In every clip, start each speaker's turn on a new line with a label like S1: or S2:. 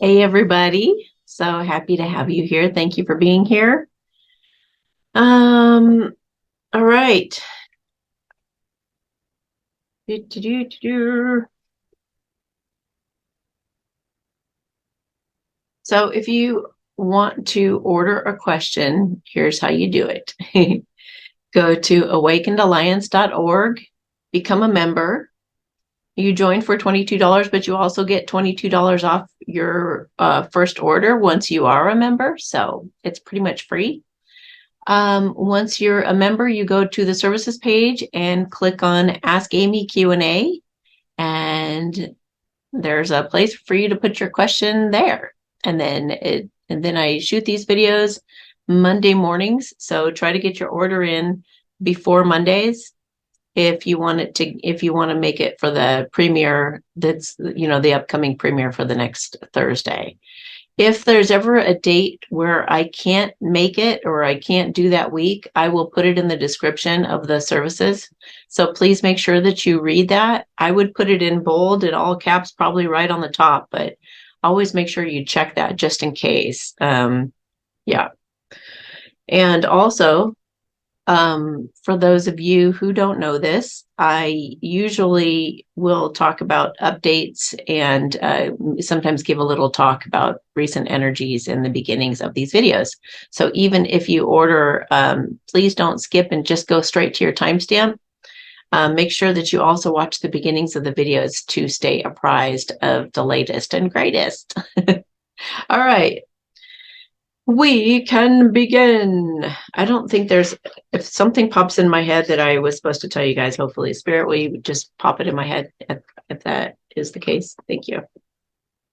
S1: Hey, everybody. So happy to have you here. Thank you for being here. All right. So if you want to order a question, here's how you do it. Go to awakenedalliance.org, become a member. You join for $22, but you also get $22 off your first order once you are a member. So it's pretty much free. Once you're a member, you go to the services page and click on Ask Amy Q&A, and there's a place for you to put your question there. And then I shoot these videos Monday mornings, so try to get your order in before Mondays if you want to make it for the premiere that's the upcoming premiere for the next Thursday. If there's ever a date where I can't make it or I can't do that week, I will put it in the description of the services. So please make sure that you read that. I would put it in bold and all caps, probably right on the top, but always make sure you check that just in case. Yeah. And also, for those of you who don't know this, I usually will talk about updates and sometimes give a little talk about recent energies in the beginnings of these videos. So even if you order, please don't skip and just go straight to your timestamp. Make sure that you also watch the beginnings of the videos to stay apprised of the latest and greatest. All right. We can begin. I don't think if something pops in my head that I was supposed to tell you guys, hopefully Spirit, will you just pop it in my head if that is the case? Thank you.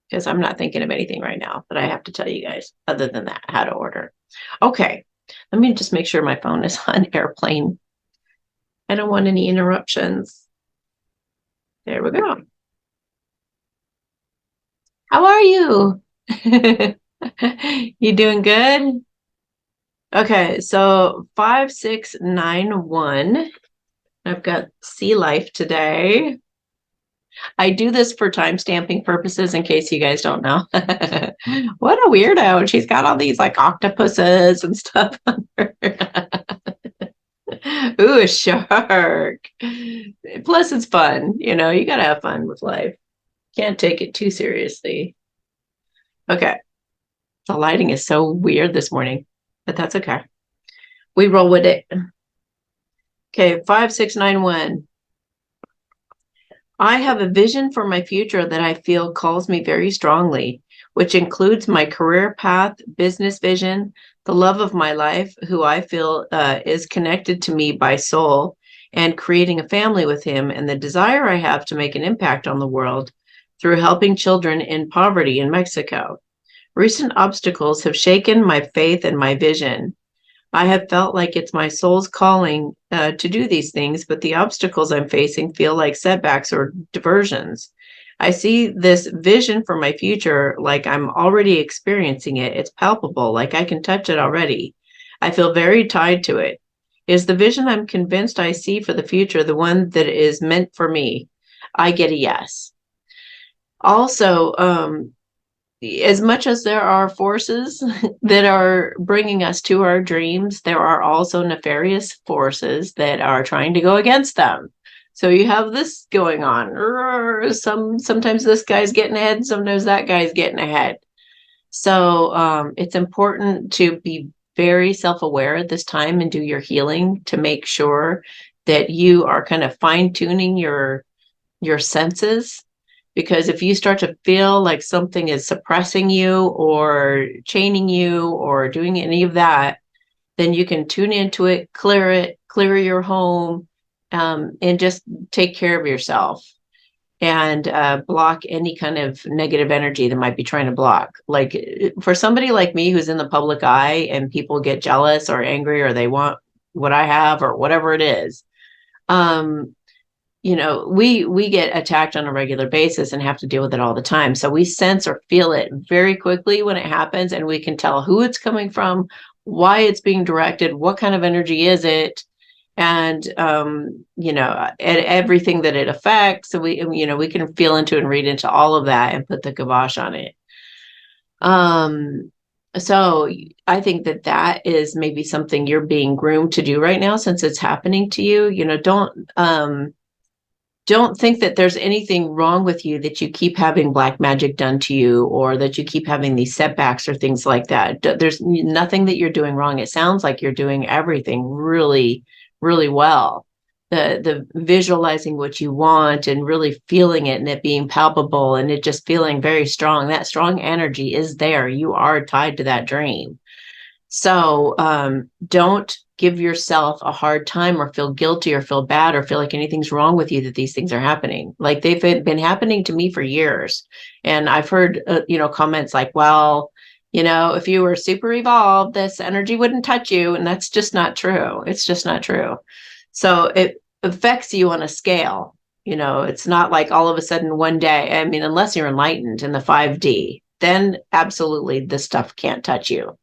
S1: Because I'm not thinking of anything right now that I have to tell you guys other than that, how to order. Okay, let me just make sure my phone is on airplane. I don't want any interruptions. There we go. How are you? You doing good? Okay, so 5691. I've got sea life today. I do this for time stamping purposes in case you guys don't know. What a weirdo. She's got all these like octopuses and stuff on her. Ooh, a shark. Plus, it's fun. You got to have fun with life. Can't take it too seriously. Okay. The lighting is so weird this morning, but that's okay. We roll with it. Okay, 5691. I have a vision for my future that I feel calls me very strongly, which includes my career path, business vision, the love of my life, who I feel is connected to me by soul, and creating a family with him, and the desire I have to make an impact on the world through helping children in poverty in Mexico. Recent obstacles have shaken my faith and my vision. I have felt like it's my soul's calling to do these things, but the obstacles I'm facing feel like setbacks or diversions. I see this vision for my future like I'm already experiencing it. It's palpable, like I can touch it already. I feel very tied to it. Is the vision I'm convinced I see for the future the one that is meant for me? I get a yes. Also, as much as there are forces that are bringing us to our dreams, there are also nefarious forces that are trying to go against them. So you have this going on. Sometimes this guy's getting ahead, sometimes that guy's getting ahead. So it's important to be very self-aware at this time and do your healing to make sure that you are kind of fine-tuning your senses, because if you start to feel like something is suppressing you or chaining you or doing any of that, then you can tune into it, clear your home, and just take care of yourself and block any kind of negative energy that might be trying to block. Like for somebody like me who's in the public eye and people get jealous or angry or they want what I have or whatever it is, we get attacked on a regular basis and have to deal with it all the time. So we sense or feel it very quickly when it happens, and we can tell who it's coming from, why it's being directed, what kind of energy is it, and everything that it affects. So we can feel into and read into all of that and put the kibosh on it. So I think that that is maybe something you're being groomed to do right now, since it's happening to you. Don't think that there's anything wrong with you that you keep having black magic done to you, or that you keep having these setbacks or things like that. There's nothing that you're doing wrong. It sounds like you're doing everything really, really well. The visualizing what you want and really feeling it, and it being palpable, and it just feeling very strong. That strong energy is there. You are tied to that dream. So don't give yourself a hard time, or feel guilty, or feel bad, or feel like anything's wrong with you that these things are happening. Like, they've been happening to me for years. And I've heard, comments like, well, if you were super evolved, this energy wouldn't touch you. And that's just not true. It's just not true. So it affects you on a scale. It's not like all of a sudden one day. I mean, unless you're enlightened in the 5D, then absolutely this stuff can't touch you.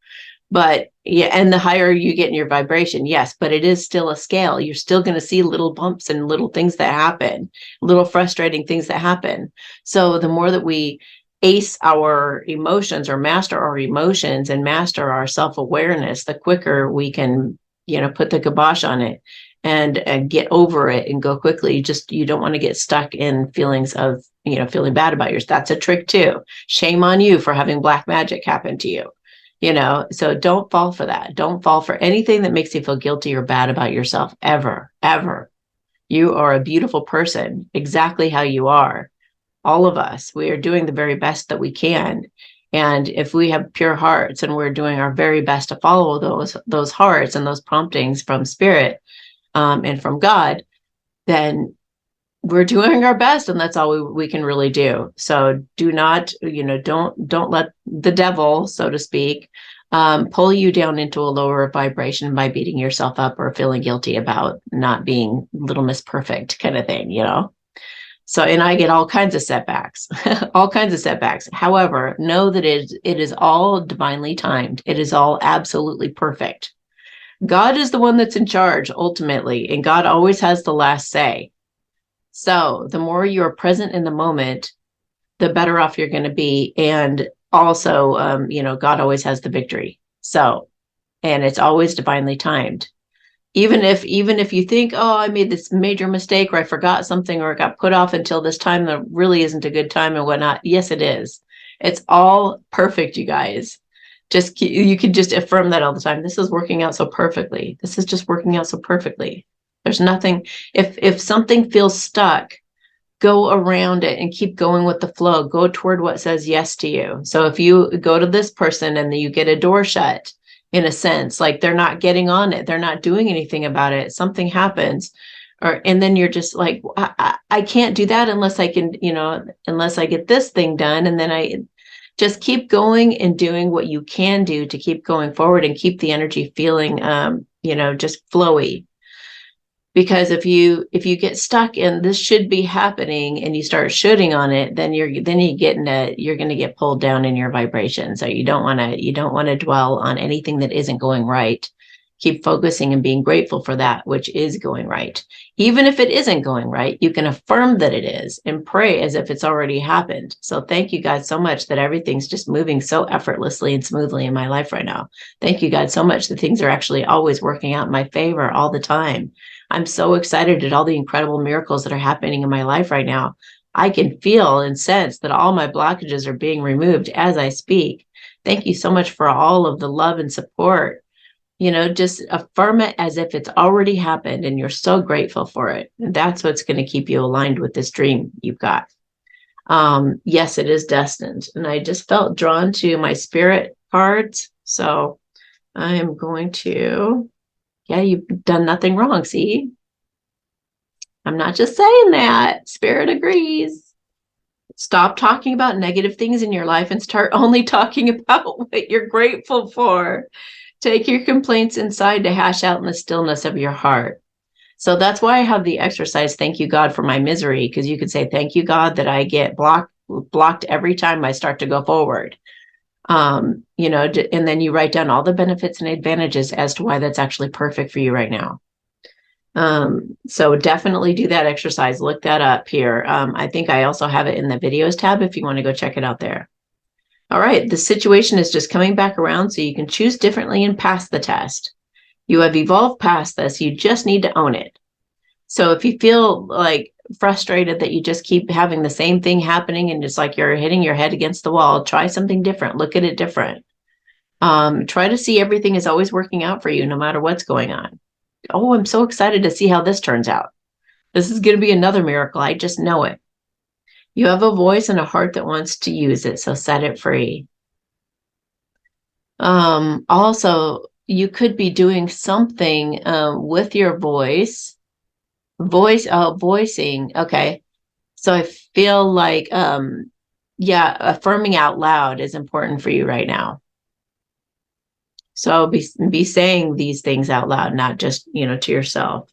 S1: But yeah, and the higher you get in your vibration, yes, but it is still a scale. You're still going to see little bumps and little things that happen, little frustrating things that happen. So the more that we ace our emotions, or master our emotions, and master our self-awareness, the quicker we can, put the kibosh on it, and get over it and go quickly. You don't want to get stuck in feelings of, feeling bad about yourself. That's a trick too. Shame on you for having black magic happen to you. So don't fall for that. Don't fall for anything that makes you feel guilty or bad about yourself, ever, ever. You are a beautiful person, exactly how you are. All of us, we are doing the very best that we can. And if we have pure hearts, and we're doing our very best to follow those hearts and those promptings from spirit, and from God, then we're doing our best, and that's all we can really do. So do not, don't let the devil, so to speak, pull you down into a lower vibration by beating yourself up or feeling guilty about not being Little Miss Perfect kind of thing, So, and I get all kinds of setbacks, all kinds of setbacks. However, know that it is all divinely timed. It is all absolutely perfect. God is the one that's in charge ultimately, and God always has the last say. So the more you're present in the moment, the better off you're going to be. And also, God always has the victory. So, and it's always divinely timed. Even if you think, oh, I made this major mistake, or I forgot something, or it got put off until this time that really isn't a good time and whatnot. Yes, it is. It's all perfect, you guys. You can just affirm that all the time. This is working out so perfectly. This is just working out so perfectly. There's nothing, if something feels stuck, go around it and keep going with the flow. Go toward what says yes to you. So if you go to this person and then you get a door shut, in a sense, like they're not getting on it, they're not doing anything about it, something happens, and then you're just like, I can't do that unless I can, unless I get this thing done. And then I just keep going and doing what you can do to keep going forward and keep the energy feeling, just flowy. Because if you get stuck in this should be happening and you start shooting on it, then you're going to get pulled down in your vibration. So you don't want to dwell on anything that isn't going right. Keep focusing and being grateful for that which is going right. Even if it isn't going right, you can affirm that it is and pray as if it's already happened. So thank you, God, so much that everything's just moving so effortlessly and smoothly in my life right now. Thank you, God, so much that things are actually always working out in my favor all the time. I'm so excited at all the incredible miracles that are happening in my life right now. I can feel and sense that all my blockages are being removed as I speak. Thank you so much for all of the love and support. Just affirm it as if it's already happened and you're so grateful for it. And that's what's going to keep you aligned with this dream you've got. Yes, it is destined. And I just felt drawn to my spirit cards. So I am going to, yeah, you've done nothing wrong. See, I'm not just saying that. Spirit agrees. Stop talking about negative things in your life and start only talking about what you're grateful for. Take your complaints inside to hash out in the stillness of your heart. So that's why I have the exercise, thank you, God, for my misery, because you could say, thank you, God, that I get blocked every time I start to go forward. And then you write down all the benefits and advantages as to why that's actually perfect for you right now. So definitely do that exercise. Look that up here. I think I also have it in the videos tab if you want to go check it out there. All right, the situation is just coming back around so you can choose differently and pass the test. You have evolved past this. You just need to own it. So if you feel like frustrated that you just keep having the same thing happening and it's like you're hitting your head against the wall, try something different. Look at it different. Try to see everything is always working out for you no matter what's going on. Oh, I'm so excited to see how this turns out. This is going to be another miracle. I just know it. You have a voice and a heart that wants to use it, so set it free. Also, you could be doing something with your voicing. Okay. So I feel like, yeah, affirming out loud is important for you right now. So be saying these things out loud, not just, to yourself.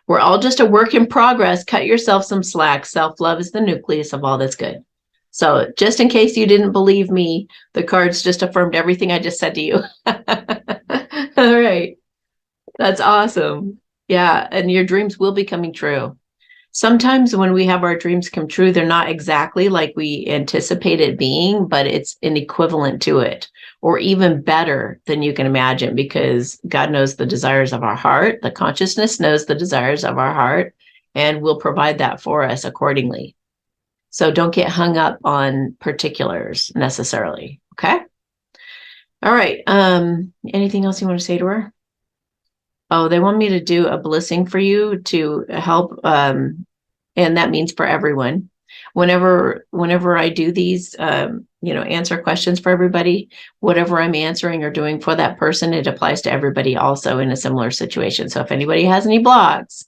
S1: We're all just a work in progress. Cut yourself some slack. Self-love is the nucleus of all that's good. So just in case you didn't believe me, the cards just affirmed everything I just said to you. All right. That's awesome. Yeah. And your dreams will be coming true. Sometimes when we have our dreams come true, they're not exactly like we anticipate it being, but it's an equivalent to it, or even better than you can imagine, because God knows the desires of our heart. The consciousness knows the desires of our heart and will provide that for us accordingly. So don't get hung up on particulars necessarily. Okay. All right. Anything else you want to say to her? Oh, they want me to do a blissing for you to help. And that means for everyone. Whenever I do these, answer questions for everybody, whatever I'm answering or doing for that person, it applies to everybody also in a similar situation. So if anybody has any blocks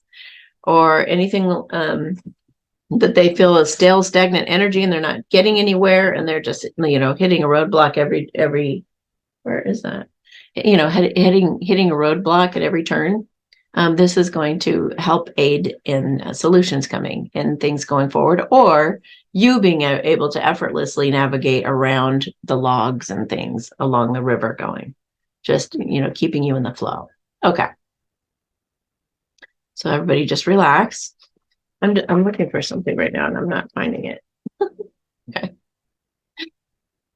S1: or anything that they feel is stale, stagnant energy and they're not getting anywhere and they're just, hitting a roadblock every, where is that? Hitting a roadblock at every turn. This is going to help aid in solutions coming and things going forward, or you being able to effortlessly navigate around the logs and things along the river going, just, keeping you in the flow. Okay. So everybody just relax. I'm looking for something right now and I'm not finding it. Okay.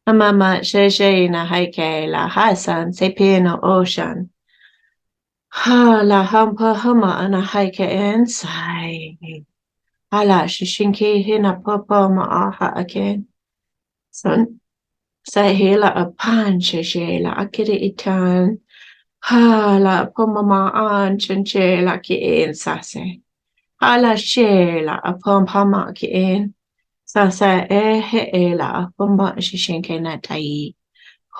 S1: Mama sheshe na haike la hasan sepe no ocean. Ha la hampa hama ana haike inside. Hala shishinki hina papa ma'aha again. Son sahela apan sheshela akiri itan. Hala poma ma'an chenchela ki in sase. Hala shela apom hama ki in. Sasa ela apomba shishinke na tai.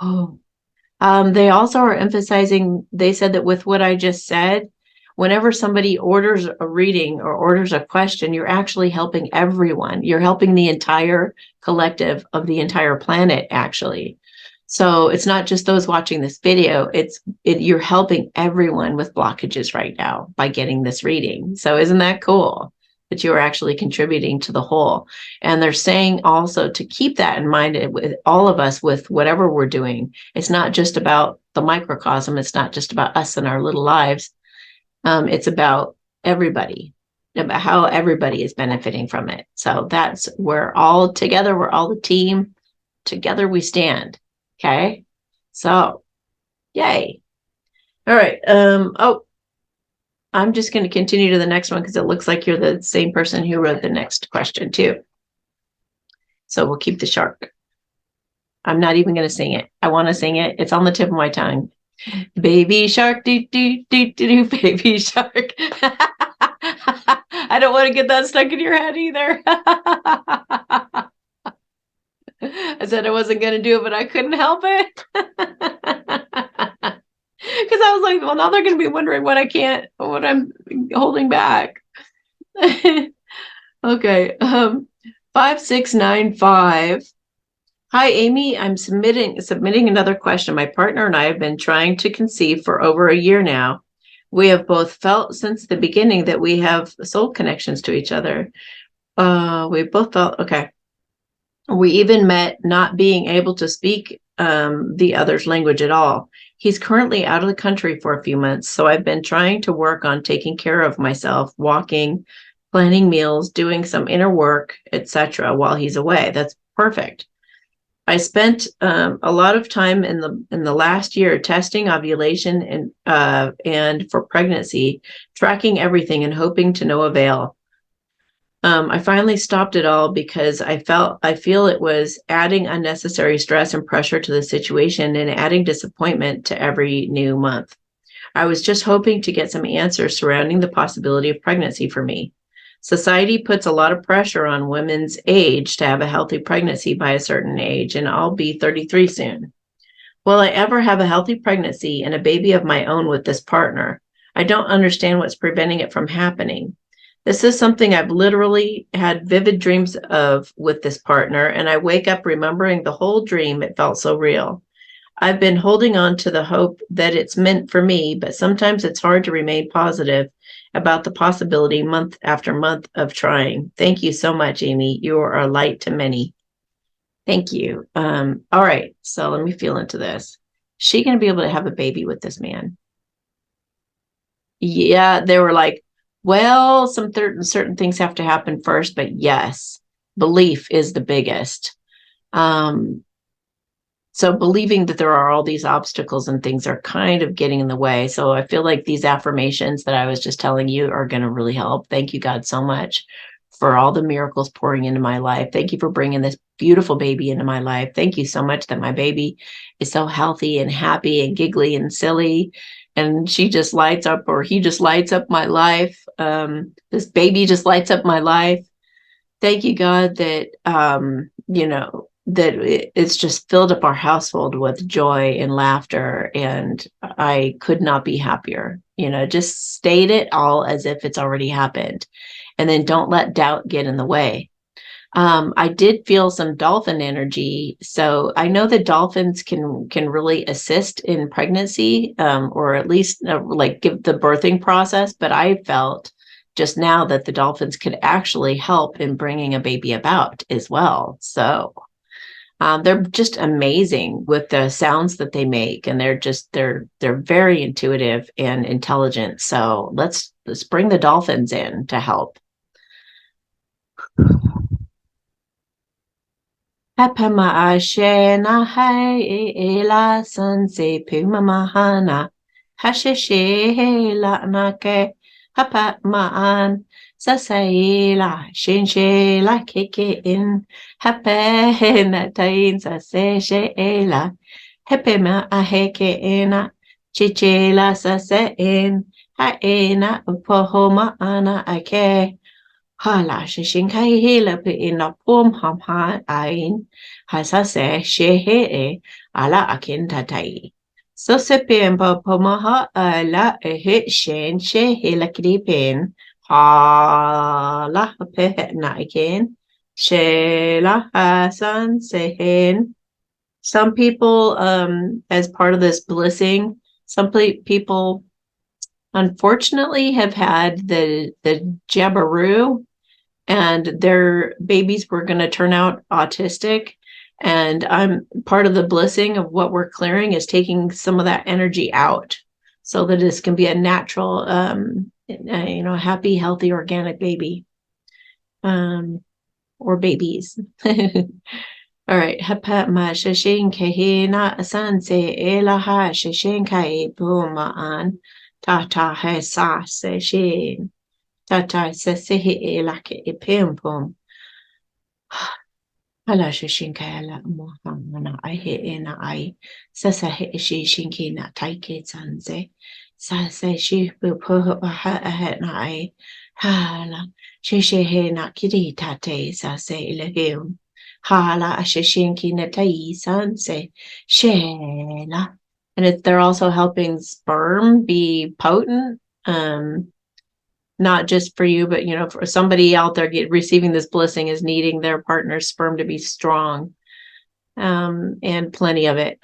S1: Oh. They also are emphasizing, they said that with what I just said, whenever somebody orders a reading or orders a question, you're actually helping everyone. You're helping the entire collective of the entire planet, actually. So it's not just those watching this video, you're helping everyone with blockages right now by getting this reading. So isn't that cool? That you are actually contributing to the whole. And they're saying also to keep that in mind with all of us, with whatever we're doing. It's not just about the microcosm. It's not just about us and our little lives. It's about everybody, about how everybody is benefiting from it. So that's, we're all together. We're all the team. Together we stand. Okay. So yay. All right. I'm just going to continue to the next one because it looks like you're the same person who wrote the next question too. So we'll keep the shark. I'm not even going to sing it. I want to sing it. It's on the tip of my tongue. Baby shark, do, do, do, do, do, baby shark. I don't want to get that stuck in your head either. I said I wasn't going to do it, but I couldn't help it. Because I was like, well, now they're going to be wondering what I'm holding back. Okay. 5695. Hi, Amy. I'm submitting another question. My partner and I have been trying to conceive for over a year now. We have both felt since the beginning that we have soul connections to each other. We both felt, okay. We even met not being able to speak the other's language at all. He's currently out of the country for a few months, so I've been trying to work on taking care of myself, walking, planning meals, doing some inner work, etc. while he's away. That's perfect. I spent a lot of time in the last year testing ovulation and for pregnancy, tracking everything and hoping to no avail. I finally stopped it all because I feel it was adding unnecessary stress and pressure to the situation and adding disappointment to every new month. I was just hoping to get some answers surrounding the possibility of pregnancy for me. Society puts a lot of pressure on women's age to have a healthy pregnancy by a certain age, and I'll be 33 soon. Will I ever have a healthy pregnancy and a baby of my own with this partner? I don't understand what's preventing it from happening. This is something I've literally had vivid dreams of with this partner, and I wake up remembering the whole dream. It felt so real. I've been holding on to the hope that it's meant for me, but sometimes it's hard to remain positive about the possibility month after month of trying. Thank you so much, Amy. You are a light to many. Thank you. All right, so let me feel into this. Is she going to be able to have a baby with this man? Yeah, they were like, well, some certain things have to happen first, but yes, belief is the biggest. Um, So believing that there are all these obstacles and things are kind of getting in the way. So I feel like these affirmations that I was just telling you are going to really help. Thank you, God, so much for all the miracles pouring into my life. Thank you for bringing this beautiful baby into my life. Thank you so much that my baby is so healthy and happy and giggly and silly. And she just lights up, or he just lights up my life. This baby just lights up my life. Thank you, God, that that it's just filled up our household with joy and laughter, and I could not be happier. Just state it all as if it's already happened, and then don't let doubt get in the way. I did feel some dolphin energy, so I know that dolphins can really assist in pregnancy, or at least like give the birthing process. But I felt just now that the dolphins could actually help in bringing a baby about as well. So they're just amazing with the sounds that they make, and they're very intuitive and intelligent. So let's bring the dolphins in to help. Hapama ashena hai ela sanse puma mahana hasheshe la nake hapa maan sasaila shinshe la keke in hape na tain saseshe ela hepema aheke ena chichela sase in haena pohoma ana ake Hala shishinkai hila pe ina pom ham ha ain hasase shehe ala akin tatai. So se pemba pomaha ala he shen she hila kripin hala pe na again shela hasan sehen. Some people, as part of this blissing, people unfortunately have had the jabaroo, and their babies were going to turn out autistic. And I'm part of the blessing of what we're clearing is taking some of that energy out so that this can be a natural, happy, healthy, organic baby, or babies. All right. Hapatma shashin kahina asanse elaha shashin kai bumaan tata hesa seshin. Tata sesehi elake epempum. Hala shishinkala mohamana I he ena I sasahe shi shinki na taike sanze. Sase shi bupo ha ahet na I hala shishe na kiri tate sase ilehim. Hala ashishinki na tai sanse shela. And they're also helping sperm be potent. Not just for you, but for somebody out there receiving this blessing is needing their partner's sperm to be strong, and plenty of it.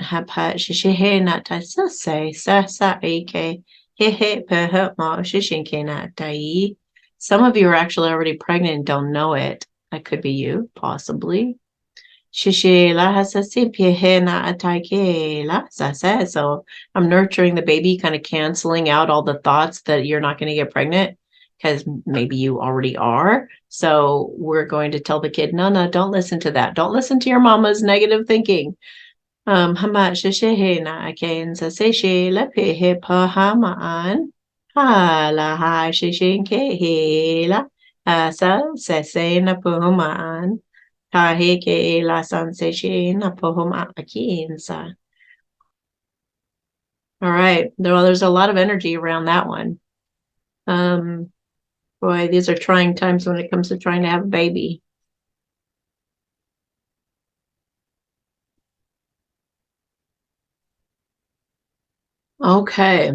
S1: Some of you are actually already pregnant and don't know it. That could be you, possibly. So I'm nurturing the baby, kind of canceling out all the thoughts that you're not going to get pregnant. because maybe you already are. So we're going to tell the kid, no, don't listen to that. Don't listen to your mama's negative thinking. Hama sheshe na aken sa seshe la pehe pahamaan. Ha la ha sheshe ke he la asa sese na pahamaan. Ta he ke la san seshe na pahama akinsa. All right. There's a lot of energy around that one. Boy, these are trying times when it comes to trying to have a baby. Okay.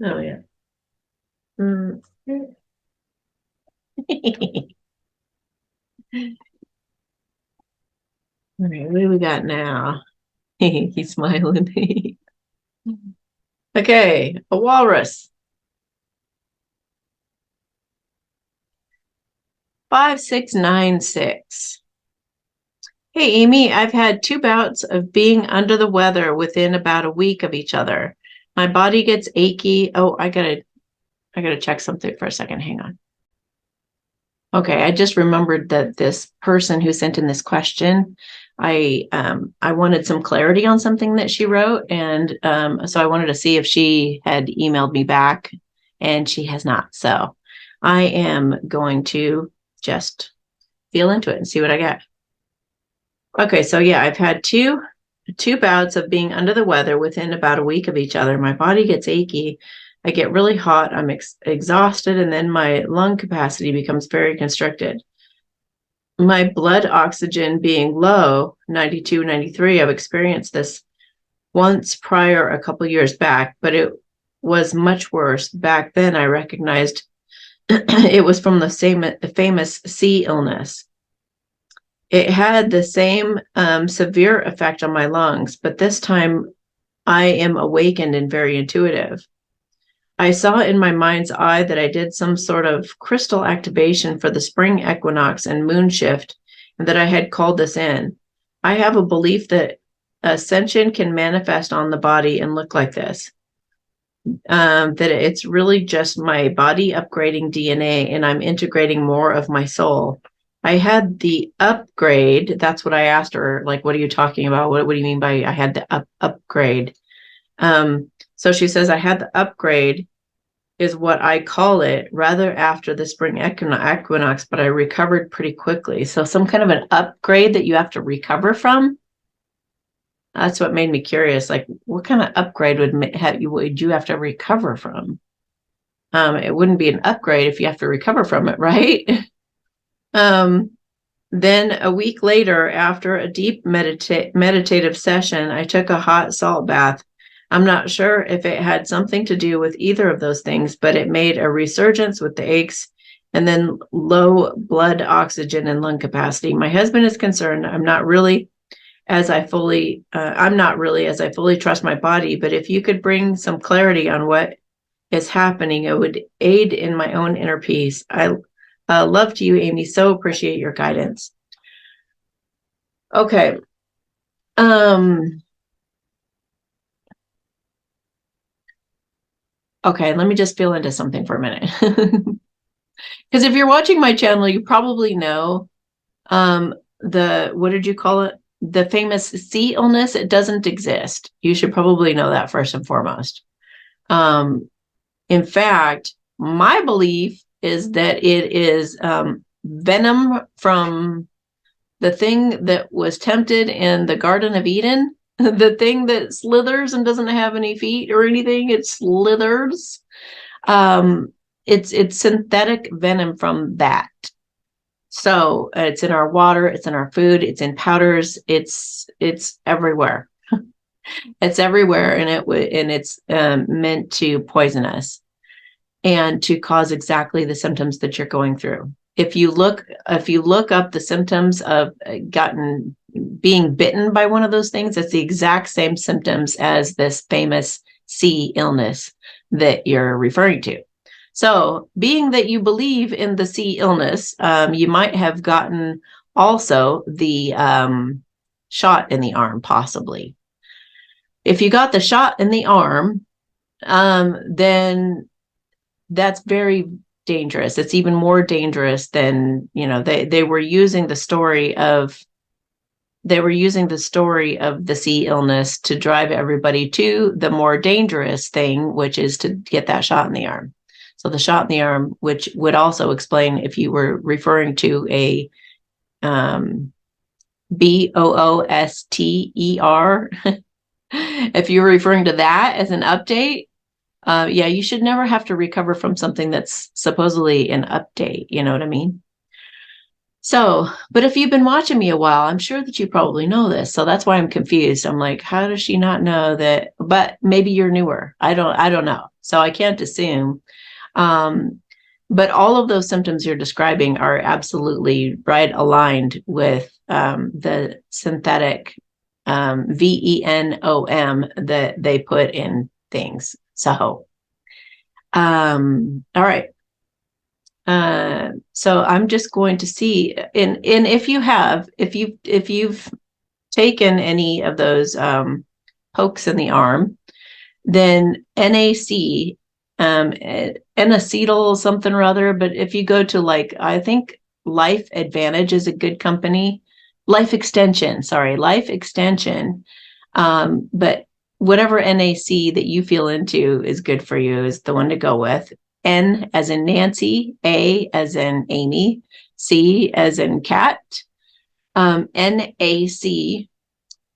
S1: Oh, yeah. Mm. All right, what do we got now? He's smiling. Okay, a walrus. 5696. Hey, Amy, I've had 2 bouts of being under the weather within about a week of each other. My body gets achy. Oh, I gotta check something for a second. Hang on. Okay, I just remembered that this person who sent in this question, I wanted some clarity on something that she wrote, and so I wanted to see if she had emailed me back, and she has not. So I am going to just feel into it and see what I get. Okay, so yeah, I've had two bouts of being under the weather within about a week of each other. My body gets achy. I get really hot. I'm exhausted, and then my lung capacity becomes very constricted. My blood oxygen being low, 92, 93. I've experienced this once prior a couple years back, but it was much worse. Back then, I recognized it was from the famous sea illness. It had the same severe effect on my lungs, but this time I am awakened and very intuitive. I saw in my mind's eye that I did some sort of crystal activation for the spring equinox and moon shift, and that I had called this in. I have a belief that ascension can manifest on the body and look like this. That it's really just my body upgrading DNA, and I'm integrating more of my soul. I had the upgrade. That's what I asked her. Like, what are you talking about? What do you mean by I had the upgrade? So she says, I had the upgrade is what I call it, rather after the spring equinox, but I recovered pretty quickly. So some kind of an upgrade that you have to recover from. That's what made me curious. Like, what kind of upgrade would you have to recover from? It wouldn't be an upgrade if you have to recover from it, right? Then a week later, after a deep meditative session, I took a hot salt bath. I'm not sure if it had something to do with either of those things, but it made a resurgence with the aches and then low blood oxygen and lung capacity. My husband is concerned. I'm not really as I fully trust my body, but if you could bring some clarity on what is happening, it would aid in my own inner peace. I love to you, Amy. So appreciate your guidance. Okay. Okay, let me just feel into something for a minute. Because if you're watching my channel, you probably know what did you call it? The famous sea illness. It doesn't exist. You should probably know that first and foremost. In fact, my belief is that it is venom from the thing that was tempted in the Garden of Eden, the thing that slithers and doesn't have any feet or anything. It slithers. It's synthetic venom from that. So it's in our water, it's in our food, it's in powders, it's everywhere. It's everywhere, and it's meant to poison us and to cause exactly the symptoms that you're going through. If you look up the symptoms of being bitten by one of those things, it's the exact same symptoms as this famous sea illness that you're referring to. So, being that you believe in the sea illness, you might have gotten also the shot in the arm, possibly. If you got the shot in the arm, then that's very dangerous. It's even more dangerous than, they were using the story of the sea illness to drive everybody to the more dangerous thing, which is to get that shot in the arm. So the shot in the arm, which would also explain if you were referring to a BOOSTER, if you're referring to that as an update, yeah, you should never have to recover from something that's supposedly an update. You know what I mean? So, but if you've been watching me a while, I'm sure that you probably know this. So that's why I'm confused. I'm like, how does she not know that? But maybe you're newer. I don't know. So I can't assume. But all of those symptoms you're describing are absolutely right aligned with the synthetic VENOM that they put in things. So, all right. So I'm just going to see, and if you've taken any of those pokes in the arm, then NAC, N-acetyl something or other. But if you go to I think Life Advantage is a good company. Life Extension. But whatever NAC that you feel into is good for you is the one to go with. N as in Nancy, A as in Amy, C as in cat, NAC.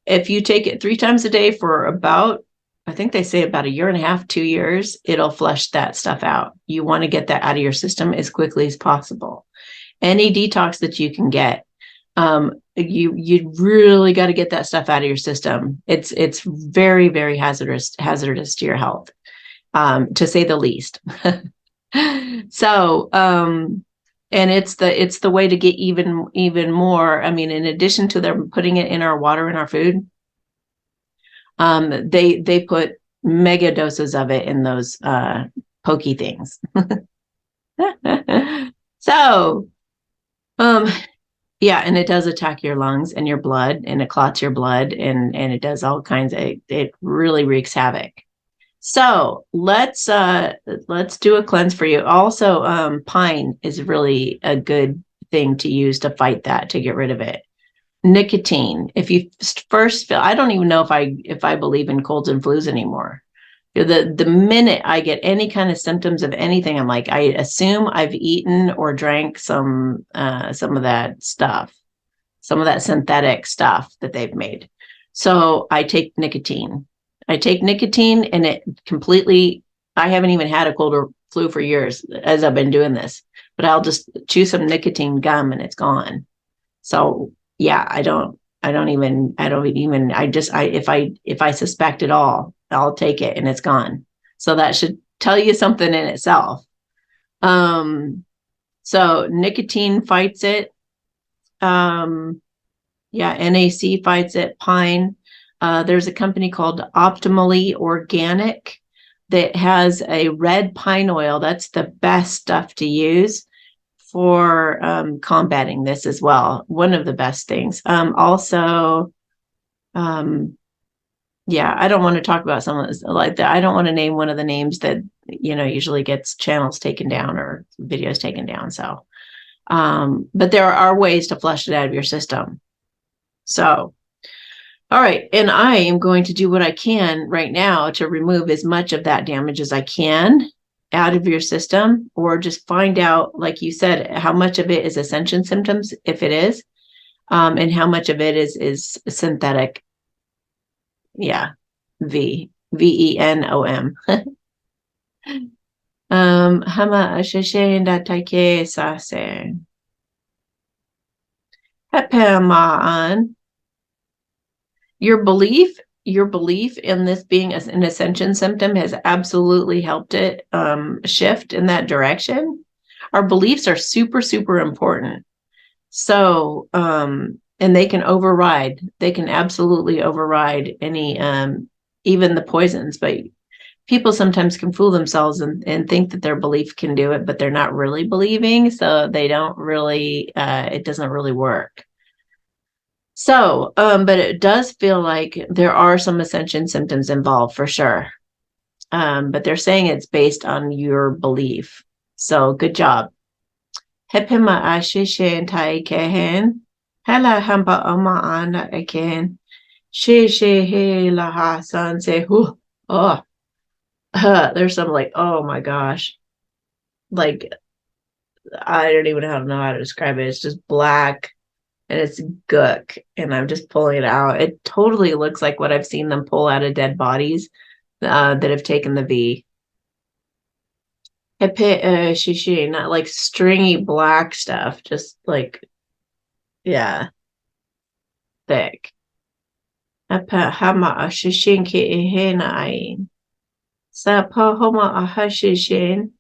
S1: If you take it 3 times a day for about, I think they say about 1.5 years, 2 years, it'll flush that stuff out. You want to get that out of your system as quickly as possible. Any detox that you can get, you really got to get that stuff out of your system. It's very, very hazardous to your health, to say the least. So, and it's the way to get even more. I mean, in addition to them putting it in our water and our food, they put mega doses of it in those pokey things. So, yeah, and it does attack your lungs and your blood, and it clots your blood, and it does all kinds of. It really wreaks havoc. So let's do a cleanse for you. Also, pine is really a good thing to use to fight that, to get rid of it. Nicotine. If you first feel, I don't even know if I believe in colds and flus anymore. The minute I get any kind of symptoms of anything, I'm like, I assume I've eaten or drank some of that stuff, some of that synthetic stuff that they've made. So I take nicotine. And it completely, I haven't even had a cold or flu for years as I've been doing this, but I'll just chew some nicotine gum and it's gone. So yeah, if I suspect it all, I'll take it and it's gone. So that should tell you something in itself. So nicotine fights it. NAC fights it, pine. There's a company called Optimally Organic that has a red pine oil. That's the best stuff to use for combating this as well. One of the best things. Also, I don't want to talk about some of this like that. I don't want to name one of the names that, usually gets channels taken down or videos taken down. So, but there are ways to flush it out of your system. So, all right. And I am going to do what I can right now to remove as much of that damage as I can out of your system, or just find out, like you said, how much of it is ascension symptoms, if it is, and how much of it is synthetic. Yeah. VENOM. Hama asheshe ndatake sase. Hepemaan. Your belief in this being an ascension symptom has absolutely helped it shift in that direction. Our beliefs are super, super important. So, and they can absolutely override any, even the poisons. But people sometimes can fool themselves and think that their belief can do it, but they're not really believing. So they don't really, it doesn't really work. So, but it does feel like there are some ascension symptoms involved for sure. But they're saying it's based on your belief. So good job. Hepima ashishin tai kehen. Hela hamba oma ana again. She he la ha san se hu. Oh, there's some like, oh my gosh. Like, I don't even know how to describe it. It's just black and it's gook. And I'm just pulling it out. It totally looks like what I've seen them pull out of dead bodies that have taken the V. Shishi, not like stringy black stuff, just like, yeah, thick. Hama ashishin ki ihena ain. Sa pa homa ahashishin.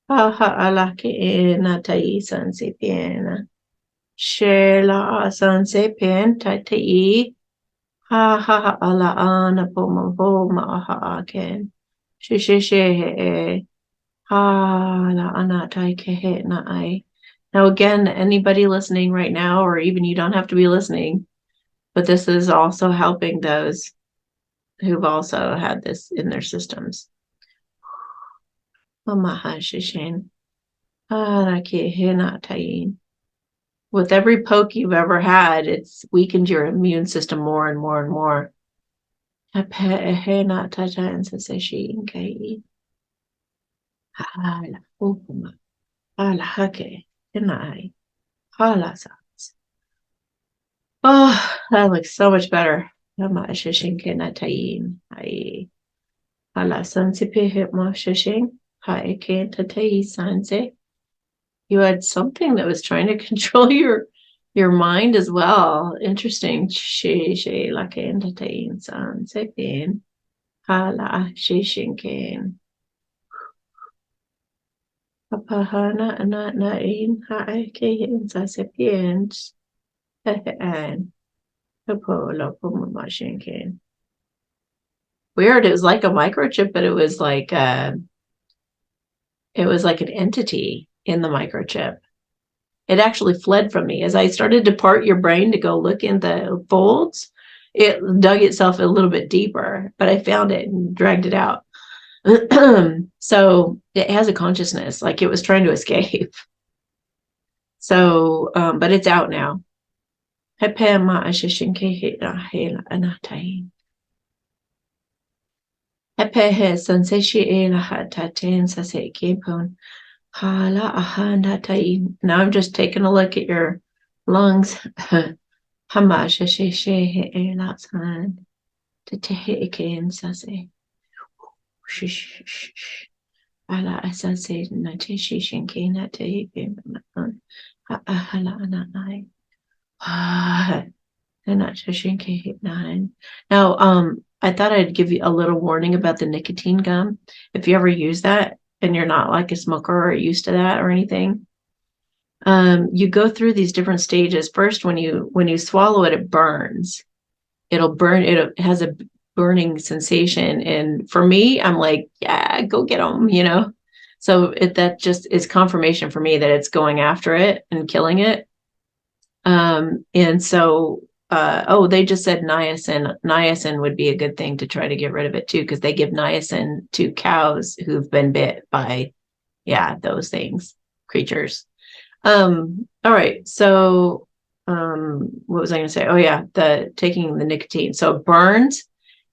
S1: Ha ha ala ki ina taisan sipiena. Shela asan sepien tatai. Ha ha ha ala ana poma poma aha aken. Shishishe ha la ana tai ke na ai. Now, again, anybody listening right now, or even you don't have to be listening, but this is also helping those who've also had this in their systems. With every poke you've ever had, it's weakened your immune system more and more and more. Oh, that looks so much better. You had something that was trying to control your mind as well. Interesting. Papahana anak nain hai kehin sa sapiens. Weird. It was like a microchip, but it was like an entity in the microchip. It actually fled from me. As I started to part your brain to go look in the folds, it dug itself a little bit deeper, but I found it and dragged it out. So it has a consciousness, like it was trying to escape. So, but it's out now. Hepehe sanseshi ela taten sase kepon. Now I'm just taking a look at your lungs. Now, I thought I'd give you a little warning about the nicotine gum. If you ever use that and you're not like a smoker or used to that or anything, you go through these different stages. First, when you swallow it, it burns. It'll burn. It has a burning sensation, and for me, I'm like, yeah, go get them, So that just is confirmation for me that it's going after it and killing it. And so, they just said niacin. Niacin would be a good thing to try to get rid of it too, because they give niacin to cows who've been bit by, those creatures. All right. So, what was I going to say? Oh yeah, taking the nicotine. So it burns,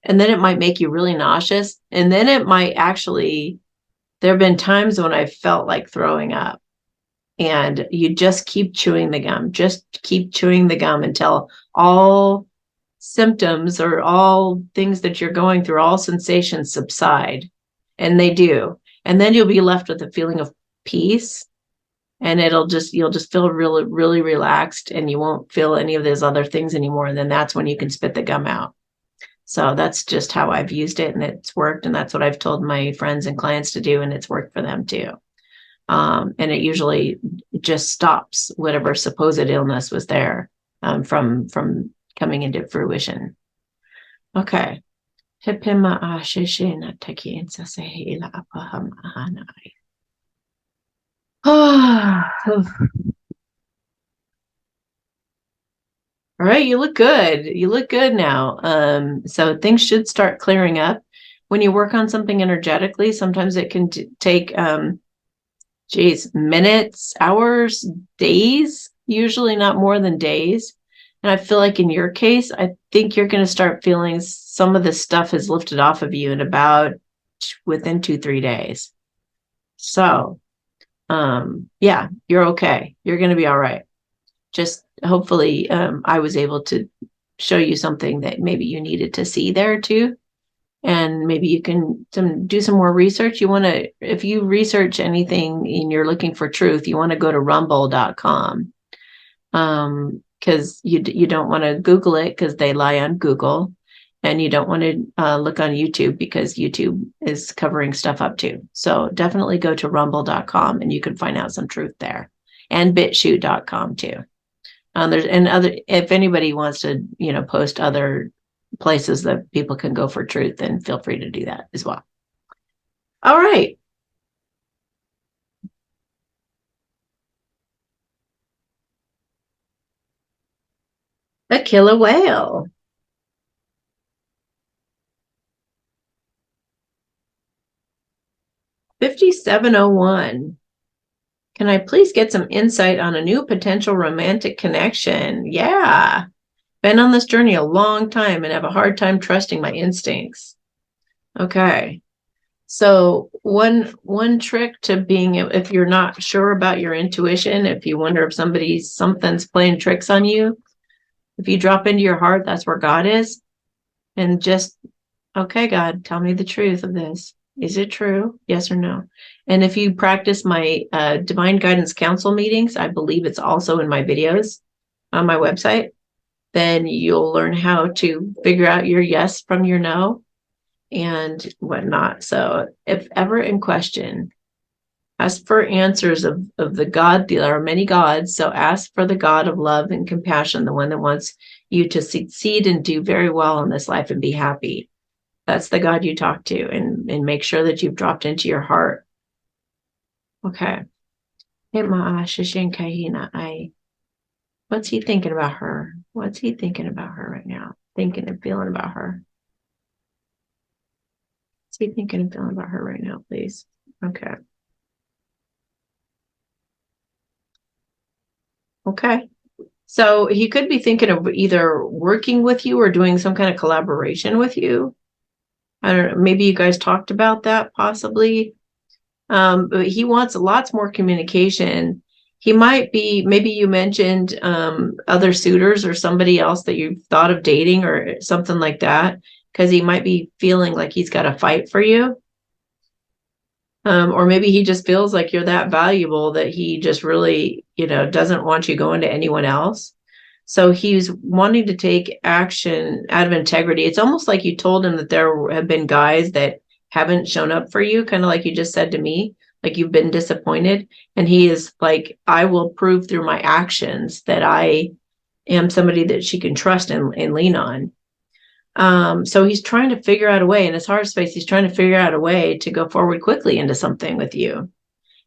S1: and then it might make you really nauseous, and then it might actually. There have been times when I felt like throwing up. And you just keep chewing the gum. Just keep chewing the gum until all symptoms or all things that you're going through, all sensations subside. And they do. And then you'll be left with a feeling of peace. And you'll just feel really, really relaxed, and you won't feel any of those other things anymore. And then that's when you can spit the gum out. So that's just how I've used it, and it's worked. And that's what I've told my friends and clients to do. And it's worked for them too. And it usually just stops whatever supposed illness was there from coming into fruition. Okay. All right, you look good. You look good now. So things should start clearing up. When you work on something energetically, sometimes it can take minutes, hours, days, usually not more than days. And I feel like in your case, I think you're going to start feeling some of this stuff is lifted off of you in about within 2-3 days. So, yeah, you're okay. You're going to be all right. Just hopefully, I was able to show you something that maybe you needed to see there too. And maybe you can do some more research. You want to, if you research anything and you're looking for truth, you want to go to rumble.com. Because you don't want to Google it because they lie on Google, and you don't want to look on YouTube because YouTube is covering stuff up too. So definitely go to rumble.com and you can find out some truth there, and bitshoot.com too. If anybody wants to, post other places that people can go for truth, then feel free to do that as well. All right. A killer whale. 5701. Can I please get some insight on a new potential romantic connection? Yeah. Been on this journey a long time and have a hard time trusting my instincts. Okay. So one trick to being, if you're not sure about your intuition, if you wonder if something's playing tricks on you, if you drop into your heart, that's where God is. And just, okay, God, tell me the truth of this. Is it true? Yes or no? And if you practice my Divine Guidance Council meetings, I believe it's also in my videos on my website, then you'll learn how to figure out your yes from your no and whatnot. So if ever in question, ask for answers of the God. There are many gods. So ask for the God of love and compassion, the one that wants you to succeed and do very well in this life and be happy. That's the God you talk to, and make sure that you've dropped into your heart. Okay. What's he thinking about her? What's he thinking about her right now? Thinking and feeling about her. What's he thinking and feeling about her right now, please? Okay. Okay. So he could be thinking of either working with you or doing some kind of collaboration with you. I don't know. Maybe you guys talked about that possibly. But he wants lots more communication. He might be, maybe you mentioned other suitors or somebody else that you've thought of dating or something like that, because he might be feeling like he's got to fight for you. Or maybe he just feels like you're that valuable that he just really, doesn't want you going to anyone else. So he's wanting to take action out of integrity. It's almost like you told him that there have been guys that haven't shown up for you, kind of like you just said to me, like you've been disappointed. And he is like, I will prove through my actions that I am somebody that she can trust and lean on. So he's trying to figure out a way in his heart space. He's trying to figure out a way to go forward quickly into something with you.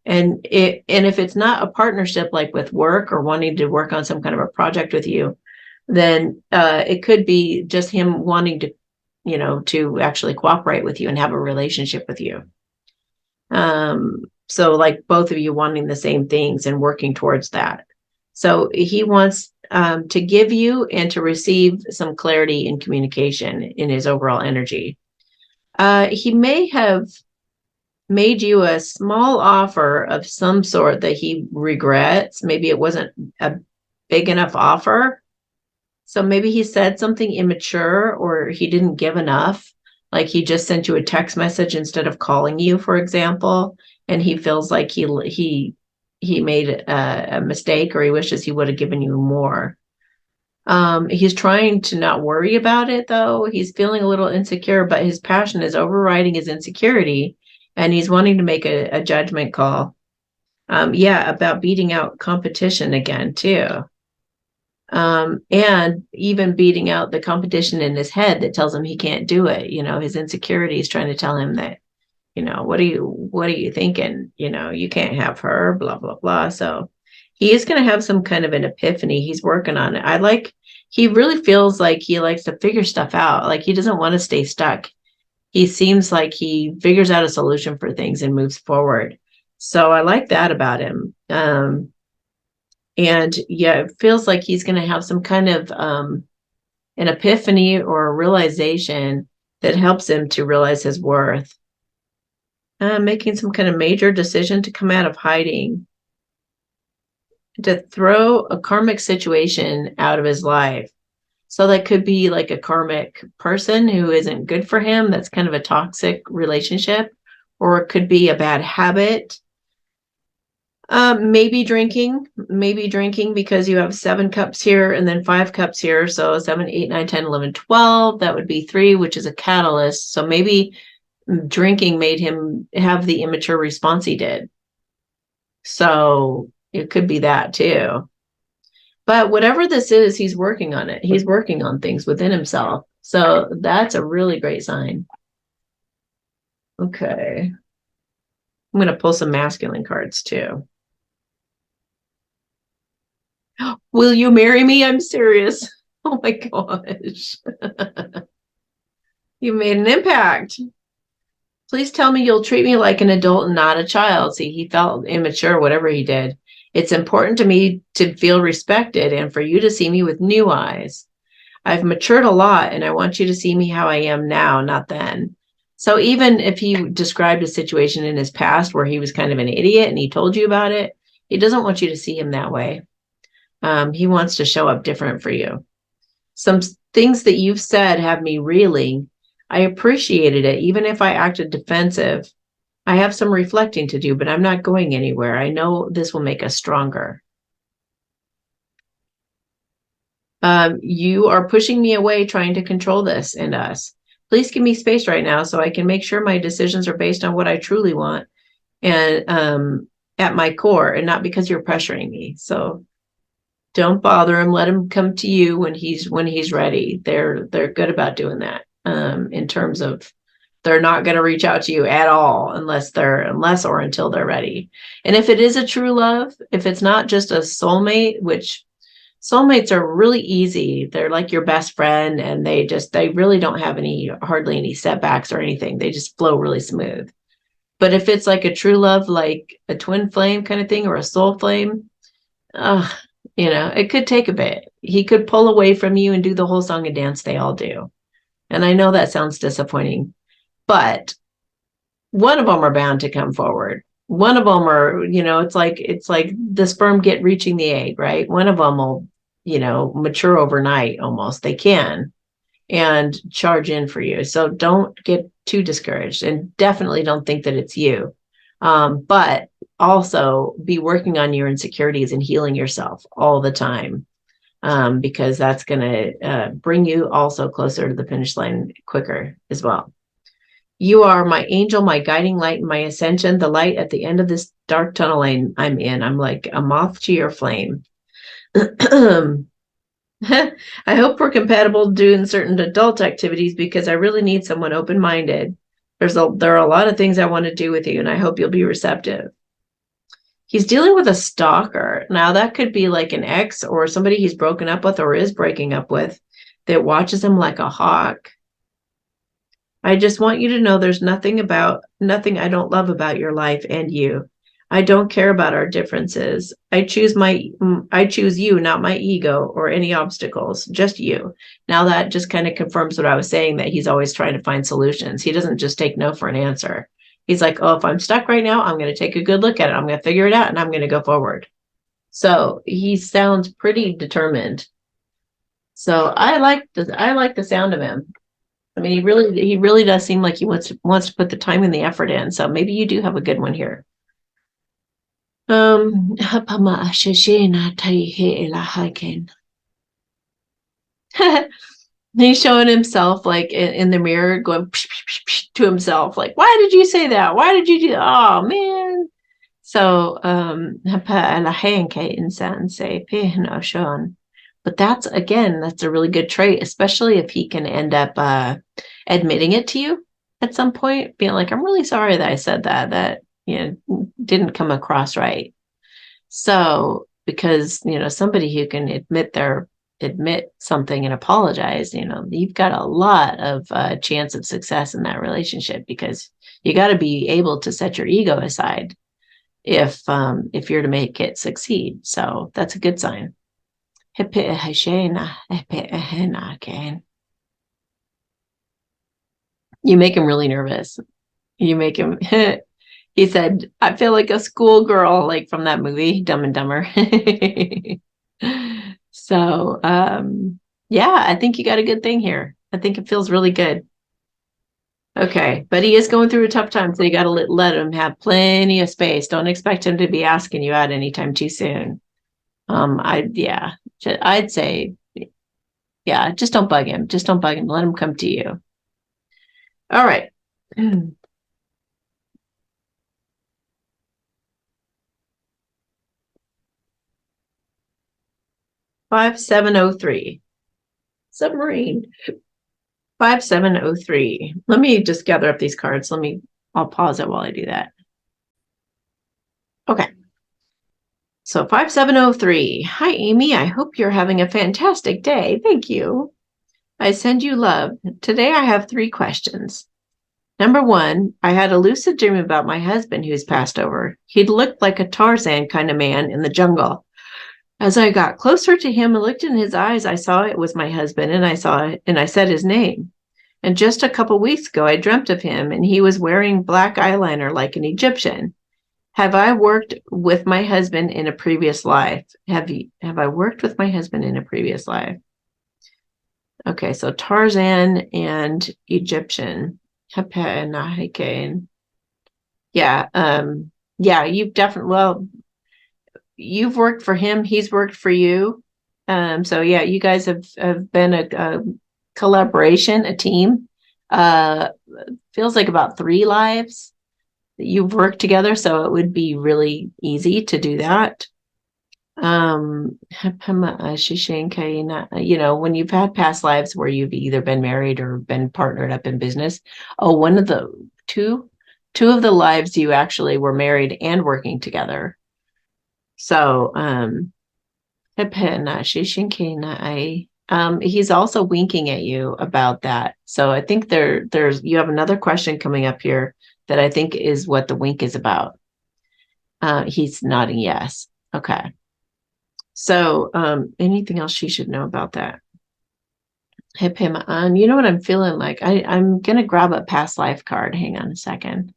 S1: And if it's not a partnership, like with work or wanting to work on some kind of a project with you, then it could be just him wanting to, to actually cooperate with you and have a relationship with you. So like both of you wanting the same things and working towards that. So he wants to give you and to receive some clarity in communication in his overall energy. He may have made you a small offer of some sort that he regrets. Maybe it wasn't a big enough offer. So maybe he said something immature, or he didn't give enough. Like he just sent you a text message instead of calling you, for example, and he feels like he made a mistake, or he wishes he would have given you more. He's trying to not worry about it, though. He's feeling a little insecure, but his passion is overriding his insecurity, and he's wanting to make a judgment call. About beating out competition again, too. And even beating out the competition in his head that tells him he can't do it. His insecurity is trying to tell him that, what are you thinking? You can't have her, blah, blah, blah. So he is going to have some kind of an epiphany. He's working on it. he really feels like he likes to figure stuff out. Like he doesn't want to stay stuck. He seems like he figures out a solution for things and moves forward. So I like that about him. And yeah, it feels like he's going to have some kind of an epiphany or a realization that helps him to realize his worth. Making some kind of major decision to come out of hiding, to throw a karmic situation out of his life. So that could be like a karmic person who isn't good for him. That's kind of a toxic relationship, or it could be a bad habit. Maybe drinking because you have 7 cups here and then 5 cups here. So 7, 8, 9, 10, 11, 12, that would be 3, which is a catalyst. So maybe drinking made him have the immature response he did. So it could be that too. But whatever this is, he's working on it. He's working on things within himself. So that's a really great sign. Okay. I'm going to pull some masculine cards too. Will you marry me? I'm serious. Oh my gosh. You made an impact. Please tell me you'll treat me like an adult and not a child. See, he felt immature, whatever he did. It's important to me to feel respected and for you to see me with new eyes. I've matured a lot and I want you to see me how I am now, not then. So even if he described a situation in his past where he was kind of an idiot and he told you about it, he doesn't want you to see him that way. He wants to show up different for you. Some things that you've said have me reeling. I appreciated it, even if I acted defensive. I have some reflecting to do, but I'm not going anywhere. I know this will make us stronger. You are pushing me away, trying to control this and us. Please give me space right now so I can make sure my decisions are based on what I truly want and at my core, and not because you're pressuring me. So don't bother him. Let him come to you when he's ready. They're good about doing that. In terms of they're not going to reach out to you at all unless or until they're ready. And if it is a true love, if it's not just a soulmate, which soulmates are really easy. They're like your best friend and they really don't have hardly any setbacks or anything. They just flow really smooth. But if it's like a true love, like a twin flame kind of thing or a soul flame, it could take a bit. He could pull away from you and do the whole song and dance they all do. And I know that sounds disappointing, but one of them are bound to come forward. One of them are, it's like the sperm reaching the egg, right? One of them will, mature overnight almost. They can and charge in for you. So don't get too discouraged and definitely don't think that it's you. But also be working on your insecurities and healing yourself all the time. Because that's going to bring you also closer to the finish line quicker as well. You are my angel, my guiding light, and my ascension, the light at the end of this dark tunnel I'm in. I'm like a moth to your flame. I hope we're compatible doing certain adult activities because I really need someone open-minded. There are a lot of things I want to do with you, and I hope you'll be receptive. He's dealing with a stalker. Now, that could be like an ex or somebody he's broken up with or is breaking up with that watches him like a hawk. I just want you to know there's nothing I don't love about your life and you. I don't care about our differences. I choose you, not my ego or any obstacles, just you. Now that just kind of confirms what I was saying, that he's always trying to find solutions. He doesn't just take no for an answer. He's like, oh, if I'm stuck right now, I'm going to take a good look at it. I'm going to figure it out and I'm going to go forward. So he sounds pretty determined. So I like the sound of him. I mean, he really does seem like he wants to put the time and the effort in. So maybe you do have a good one here. He's showing himself like in the mirror, going to himself, like, why did you say that? Why did you do that? Oh man. So but that's a really good trait, especially if he can end up admitting it to you at some point, being like, I'm really sorry that I said that didn't come across right. So because somebody who can admit their admit something and apologize, you've got a lot of chance of success in that relationship, because you got to be able to set your ego aside if you're to make it succeed. So that's a good sign. You make him really nervous. You make him he said, I feel like a schoolgirl, like from that movie, Dumb and Dumber. So, yeah, I think you got a good thing here. I think it feels really good. Okay, but he is going through a tough time, so you got to let him have plenty of space. Don't expect him to be asking you out anytime too soon. I'd say, yeah, just don't bug him. Just don't bug him. Let him come to you. All right. 5703. Submarine. 5703. Let me just gather up these cards. I'll pause it while I do that. Okay. So 5703. Hi, Amy. I hope you're having a fantastic day. Thank you. I send you love. Today I have 3 questions. Number 1, I had a lucid dream about my husband who's passed over. He'd looked like a Tarzan kind of man in the jungle. As I got closer to him and looked in his eyes, I saw it was my husband, and I said his name. And just a couple weeks ago, I dreamt of him, and he was wearing black eyeliner like an Egyptian. Have I worked with my husband in a previous life? Have I worked with my husband in a previous life? Okay, so Tarzan and Egyptian. Yeah, you've worked for him, he's worked for you. So yeah, you guys have been a collaboration, a team. Feels like about 3 lives that you've worked together, so it would be really easy to do that. When you've had past lives where you've either been married or been partnered up in business. Oh, one of the two of the lives you actually were married and working together. So he's also winking at you about that. So I think you have another question coming up here that I think is what the wink is about. He's nodding yes. Okay. So anything else she should know about that? Hip him on. You know what I'm feeling like? I'm gonna grab a past life card. Hang on a second.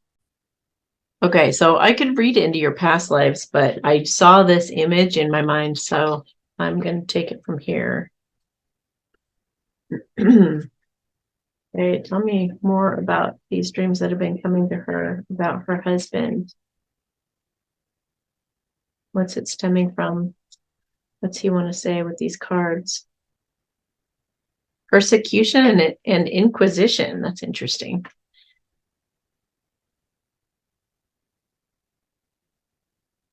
S1: Okay, so I could read into your past lives, but I saw this image in my mind, so I'm going to take it from here. Okay, tell me more about these dreams that have been coming to her about her husband. What's it stemming from? What's he want to say with these cards? Persecution and inquisition. That's interesting.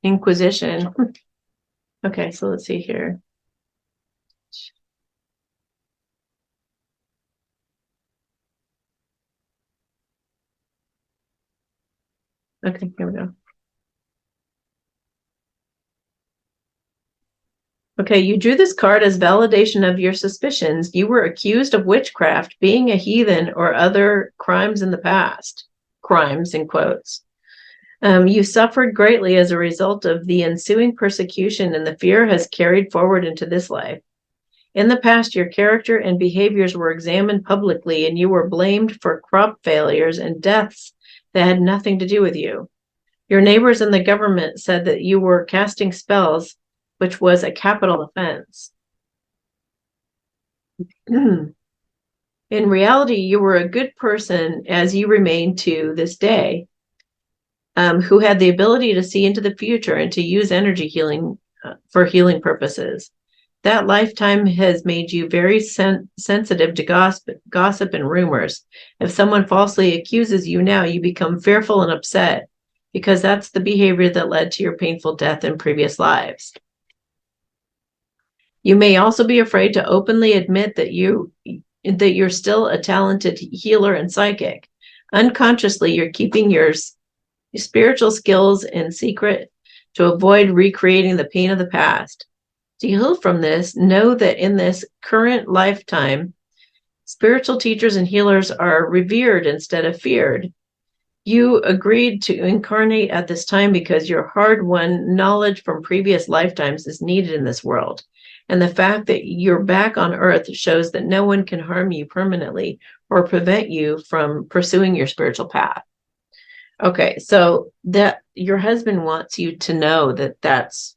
S1: Inquisition. Okay, so let's see here. Okay, here we go. Okay, you drew this card as validation of your suspicions. You were accused of witchcraft, being a heathen, or other crimes in the past. Crimes, in quotes. You suffered greatly as a result of the ensuing persecution, and the fear has carried forward into this life. In the past, your character and behaviors were examined publicly, and you were blamed for crop failures and deaths that had nothing to do with you. Your neighbors and the government said that you were casting spells, which was a capital offense. In reality, you were a good person, as you remain to this day, who had the ability to see into the future and to use energy healing for healing purposes. That lifetime has made you very sensitive to gossip and rumors. If someone falsely accuses you now, you become fearful and upset, because that's the behavior that led to your painful death in previous lives. You may also be afraid to openly admit that you're still a talented healer and psychic. Unconsciously, you're keeping your spiritual skills in secret to avoid recreating the pain of the past. To heal from this, know that in this current lifetime, spiritual teachers and healers are revered instead of feared. You agreed to incarnate at this time because your hard-won knowledge from previous lifetimes is needed in this world. And the fact that you're back on Earth shows that no one can harm you permanently or prevent you from pursuing your spiritual path. Okay, so that your husband wants you to know that that's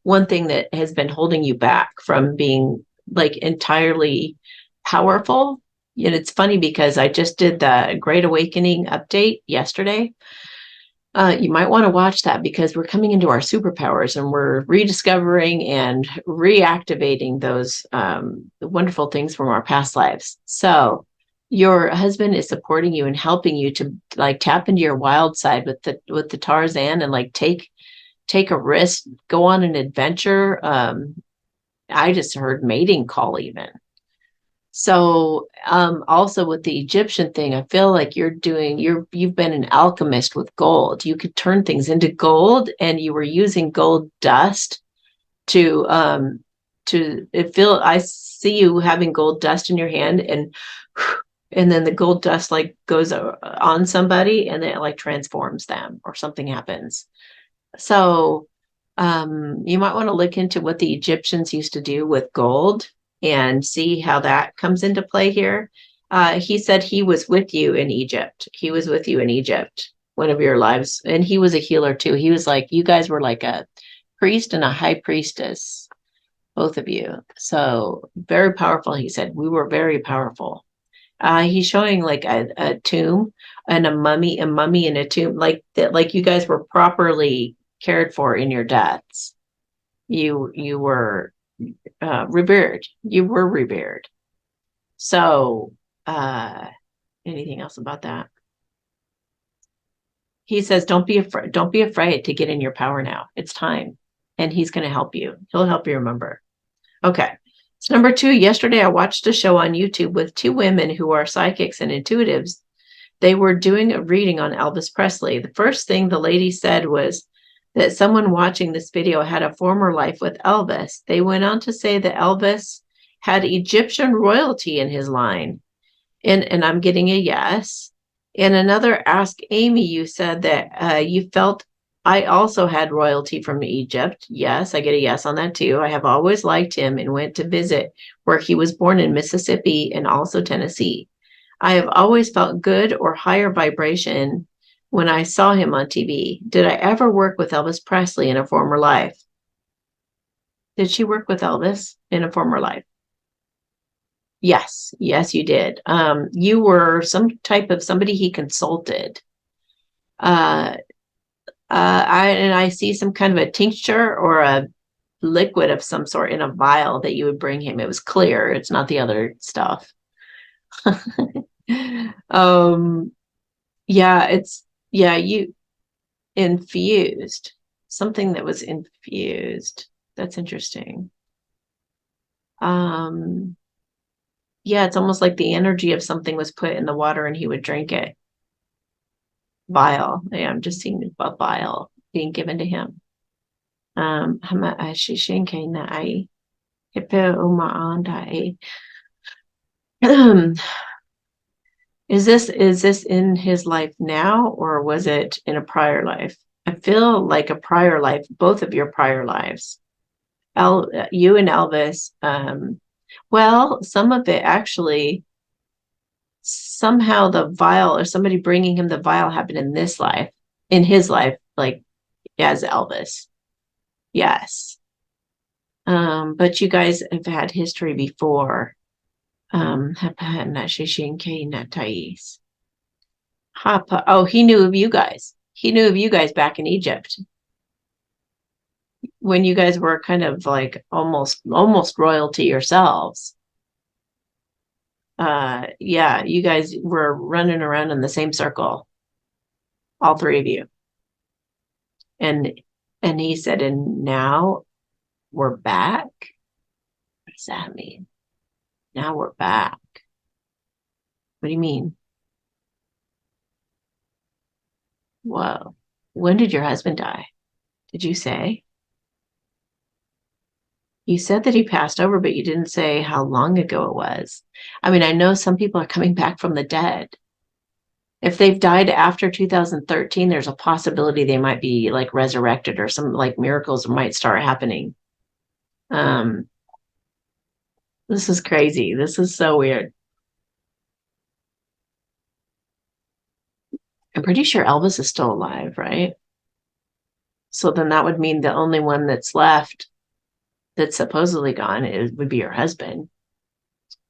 S1: one thing that has been holding you back from being like entirely powerful. And it's funny because I just did the Great Awakening update yesterday. You might want to watch that because we're coming into our superpowers and we're rediscovering and reactivating those wonderful things from our past lives. So your husband is supporting you and helping you to like tap into your wild side with the Tarzan and like take a risk, go on an adventure. I just heard mating call even. So also with the Egyptian thing, I feel like you've been an alchemist with gold. You could turn things into gold, and you were using gold dust I see you having gold dust in your hand, and then the gold dust like goes on somebody and then it like transforms them or something happens. So you might want to look into what the Egyptians used to do with gold and see how that comes into play here. He said he was with you in Egypt. He was with you in Egypt, one of your lives. And he was a healer too. He was like, you guys were like a priest and a high priestess, both of you. So very powerful. He said, we were very powerful. He's showing like a tomb and a mummy in a tomb, like that, like you guys were properly cared for in your deaths. You were revered. You were revered. So anything else about that? He says, don't be afraid to get in your power now. It's time. And he's going to help you. He'll help you remember. Okay. So number 2, yesterday I watched a show on YouTube with 2 women who are psychics and intuitives. They were doing a reading on Elvis Presley. The first thing the lady said was that someone watching this video had a former life with Elvis. They went on to say that Elvis had Egyptian royalty in his line. And I'm getting a yes. And another Ask Amy, you said that you felt I also had royalty from Egypt. Yes, I get a yes on that too. I have always liked him and went to visit where he was born in Mississippi and also Tennessee. I have always felt good or higher vibration when I saw him on TV. Did I ever work with Elvis Presley in a former life? Did she work with Elvis in a former life? Yes, you did. You were some type of somebody he consulted. I see some kind of a tincture or a liquid of some sort in a vial that you would bring him. It was clear. It's not the other stuff. You infused something that was infused. That's interesting. It's almost like the energy of something was put in the water and he would drink it. Vial. Yeah, I'm just seeing a vial being given to him. Is this in his life now, or was it in a prior life? I feel like a prior life, both of your prior lives. You and Elvis. Well, some of it actually, somehow the vial or somebody bringing him the vial happened in this life, in his life, like as Elvis. Yes. But you guys have had history before. Oh, he knew of you guys. He knew of you guys back in Egypt when you guys were kind of like almost royalty yourselves. You guys were running around in the same circle, all 3 of you. And he said, and now we're back. What does that mean? Now we're back. What do you mean? Whoa. When did your husband die? Did you say? You said that he passed over, but you didn't say how long ago it was. I mean, I know some people are coming back from the dead. If they've died after 2013, there's a possibility they might be like resurrected or some like miracles might start happening. Um, this is crazy. This is so weird. I'm pretty sure Elvis is still alive, right? So then that would mean the only one that's left that's supposedly gone would be your husband.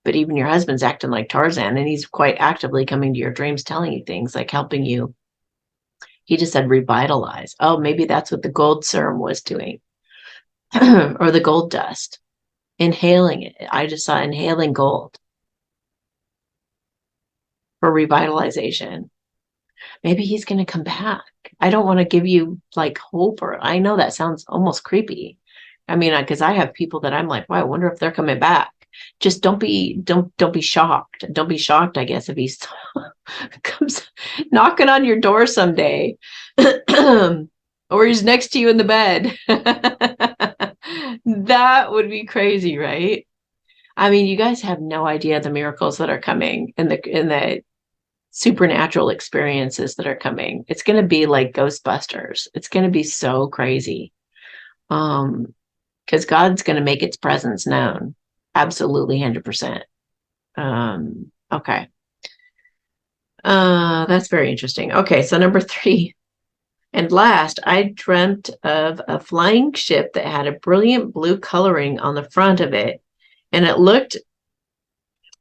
S1: But even your husband's acting like Tarzan, and he's quite actively coming to your dreams, telling you things, like helping you. He just said revitalize. Oh, maybe that's what the gold serum was doing, or the gold dust. Inhaling it. I just saw inhaling gold for revitalization. Maybe he's going to come back. I don't want to give you like hope, or I know that sounds almost creepy. I mean, because I have people that I'm like, wow, I wonder if they're coming back. Just don't be shocked. Don't be shocked, I guess, if he comes knocking on your door someday, or he's next to you in the bed. That would be crazy, right? I mean, you guys have no idea the miracles that are coming and the supernatural experiences that are coming. It's going to be like Ghostbusters. It's going to be so crazy. Because God's going to make its presence known. Absolutely 100%. Okay. That's very interesting. Okay, so number 3. And last, I dreamt of a flying ship that had a brilliant blue coloring on the front of it, and it looked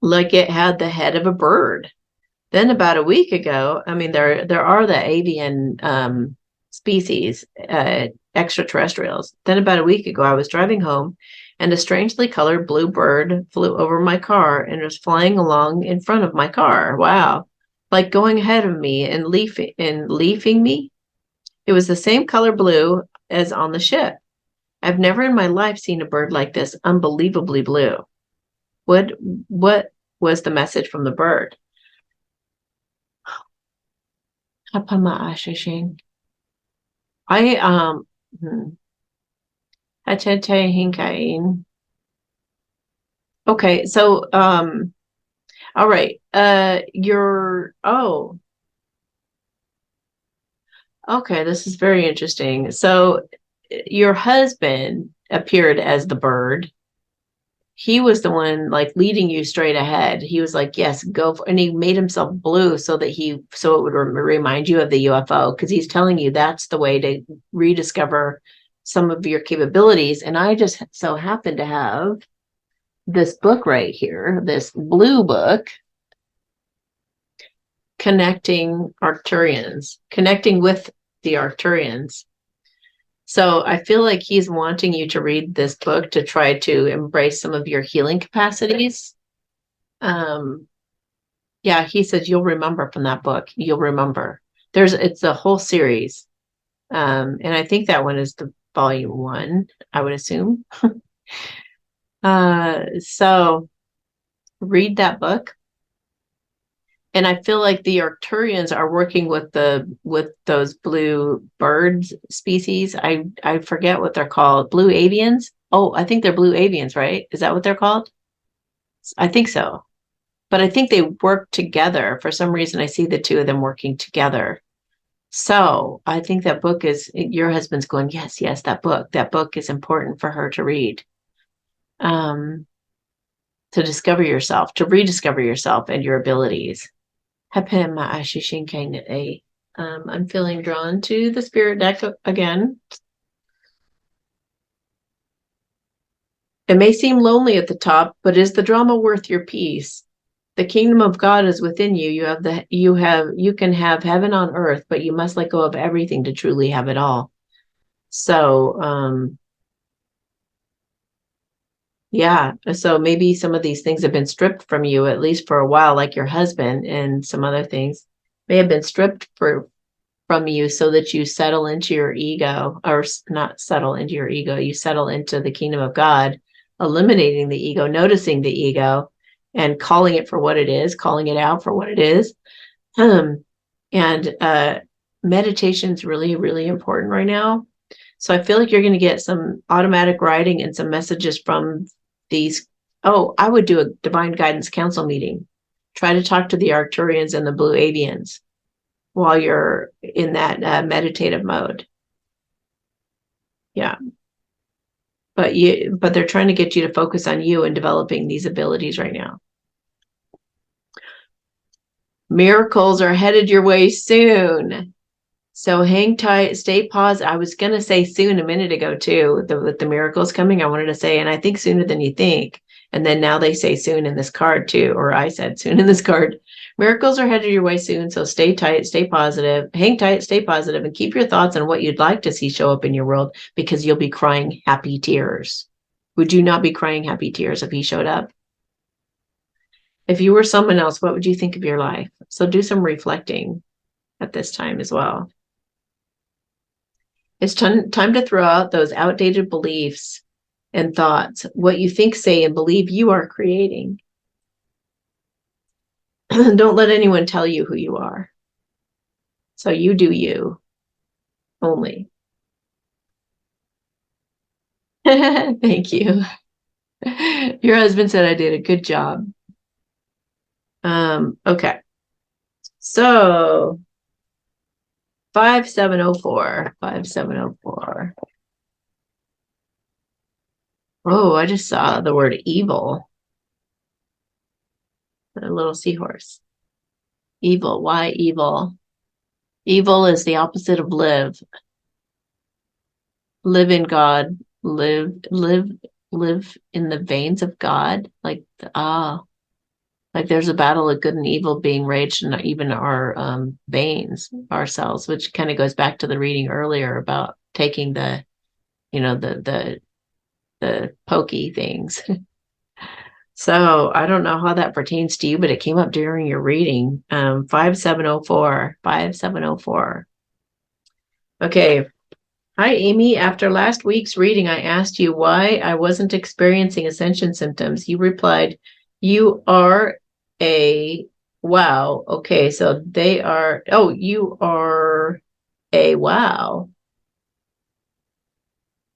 S1: like it had the head of a bird. Then about a week ago, I mean, there are the avian species, extraterrestrials. Then about a week ago, I was driving home, and a strangely colored blue bird flew over my car and was flying along in front of my car. Wow. Like going ahead of me and leafing me. It was the same color blue as on the ship. I've never in my life seen a bird like this, unbelievably blue. What was the message from the bird? I hinkain. Okay, so all right. Okay, this is very interesting. So your husband appeared as the bird. He was the one like leading you straight ahead. He was like, yes, go for, and he made himself blue so it would remind you of the UFO, because he's telling you that's the way to rediscover some of your capabilities. And I just so happen to have this book right here, this blue book, connecting with the Arcturians. So I feel like he's wanting you to read this book to try to embrace some of your healing capacities. Yeah, he says you'll remember from that book. You'll remember. It's a whole series. And I think that one is the volume 1, I would assume. So read that book. And I feel like the Arcturians are working with those blue birds species. I forget what they're called. Blue avians? Oh, I think they're blue avians, right? Is that what they're called? I think so. But I think they work together. For some reason, I see the two of them working together. So I think that book is, your husband's going, yes, that book. That book is important for her to read. To discover yourself, to rediscover yourself and your abilities. I'm feeling drawn to the spirit deck again. It may seem lonely at the top, but is the drama worth your peace? The kingdom of God is within you. You can have heaven on earth, but you must let go of everything to truly have it all. So, yeah. So maybe some of these things have been stripped from you, at least for a while, like your husband, and some other things may have been stripped from you so that you settle into your ego, or not settle into your ego, you settle into the kingdom of God, eliminating the ego, noticing the ego, and calling it for what it is, calling it out for what it is. And meditation is really, really important right now. So I feel like you're going to get some automatic writing and some messages from these. Oh, I would do a Divine Guidance Council meeting. Try to talk to the Arcturians and the Blue Avians while you're in that meditative mode. Yeah. But they're trying to get you to focus on you and developing these abilities right now. Miracles are headed your way soon. So hang tight, stay positive. I was going to say soon a minute ago too, with the miracles coming. I wanted to say, and I think sooner than you think. And then now they say soon in this card too, or I said soon in this card. Miracles are headed your way soon. So stay tight, stay positive, hang tight, stay positive, and keep your thoughts on what you'd like to see show up in your world, because you'll be crying happy tears. Would you not be crying happy tears if he showed up? If you were someone else, what would you think of your life? So do some reflecting at this time as well. It's time to throw out those outdated beliefs and thoughts. What you think, say, and believe you are creating. Don't let anyone tell you who you are. So you do you only. Thank you. Your husband said I did a good job. Okay. So 5704. 5704. Oh, I just saw the word evil. A little seahorse. Evil. Why evil? Evil is the opposite of live. Live in God. Live in the veins of God. Like there's a battle of good and evil being raged in even our veins, ourselves, which kind of goes back to the reading earlier about taking the pokey things. So I don't know how that pertains to you, but it came up during your reading. 5704. 5704. Okay. Hi, Amy. After last week's reading, I asked you why I wasn't experiencing ascension symptoms. You replied, you are a wow. Okay, so they are, oh, you are a wow.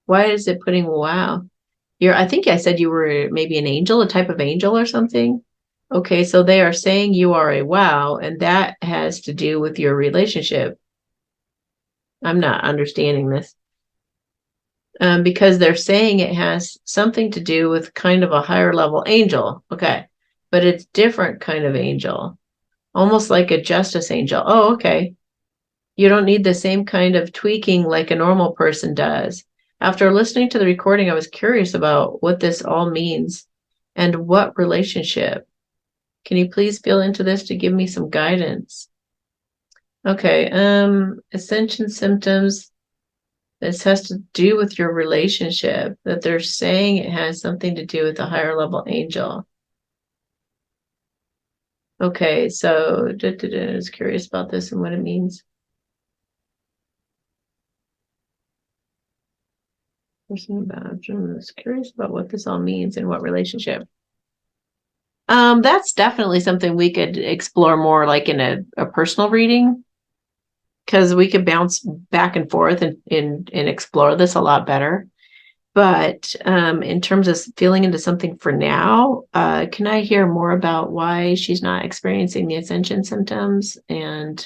S1: Why is it putting wow? I think I said you were maybe an angel, a type of angel or something. Okay, so they are saying you are a wow, and that has to do with your relationship. I'm not understanding this. Because they're saying it has something to do with kind of a higher level angel. Okay, but it's different kind of angel, almost like a justice angel. Oh, okay. You don't need the same kind of tweaking like a normal person does. After listening to the recording, I was curious about what this all means and what relationship. Can you please feel into this to give me some guidance? Okay, ascension symptoms. This has to do with your relationship, that they're saying it has something to do with a higher level angel. Okay, so I was curious about this and what it means. I was curious about what this all means and what relationship. That's definitely something we could explore more, like in a personal reading, because we could bounce back and forth and explore this a lot better. But in terms of feeling into something for now, can I hear more about why she's not experiencing the ascension symptoms and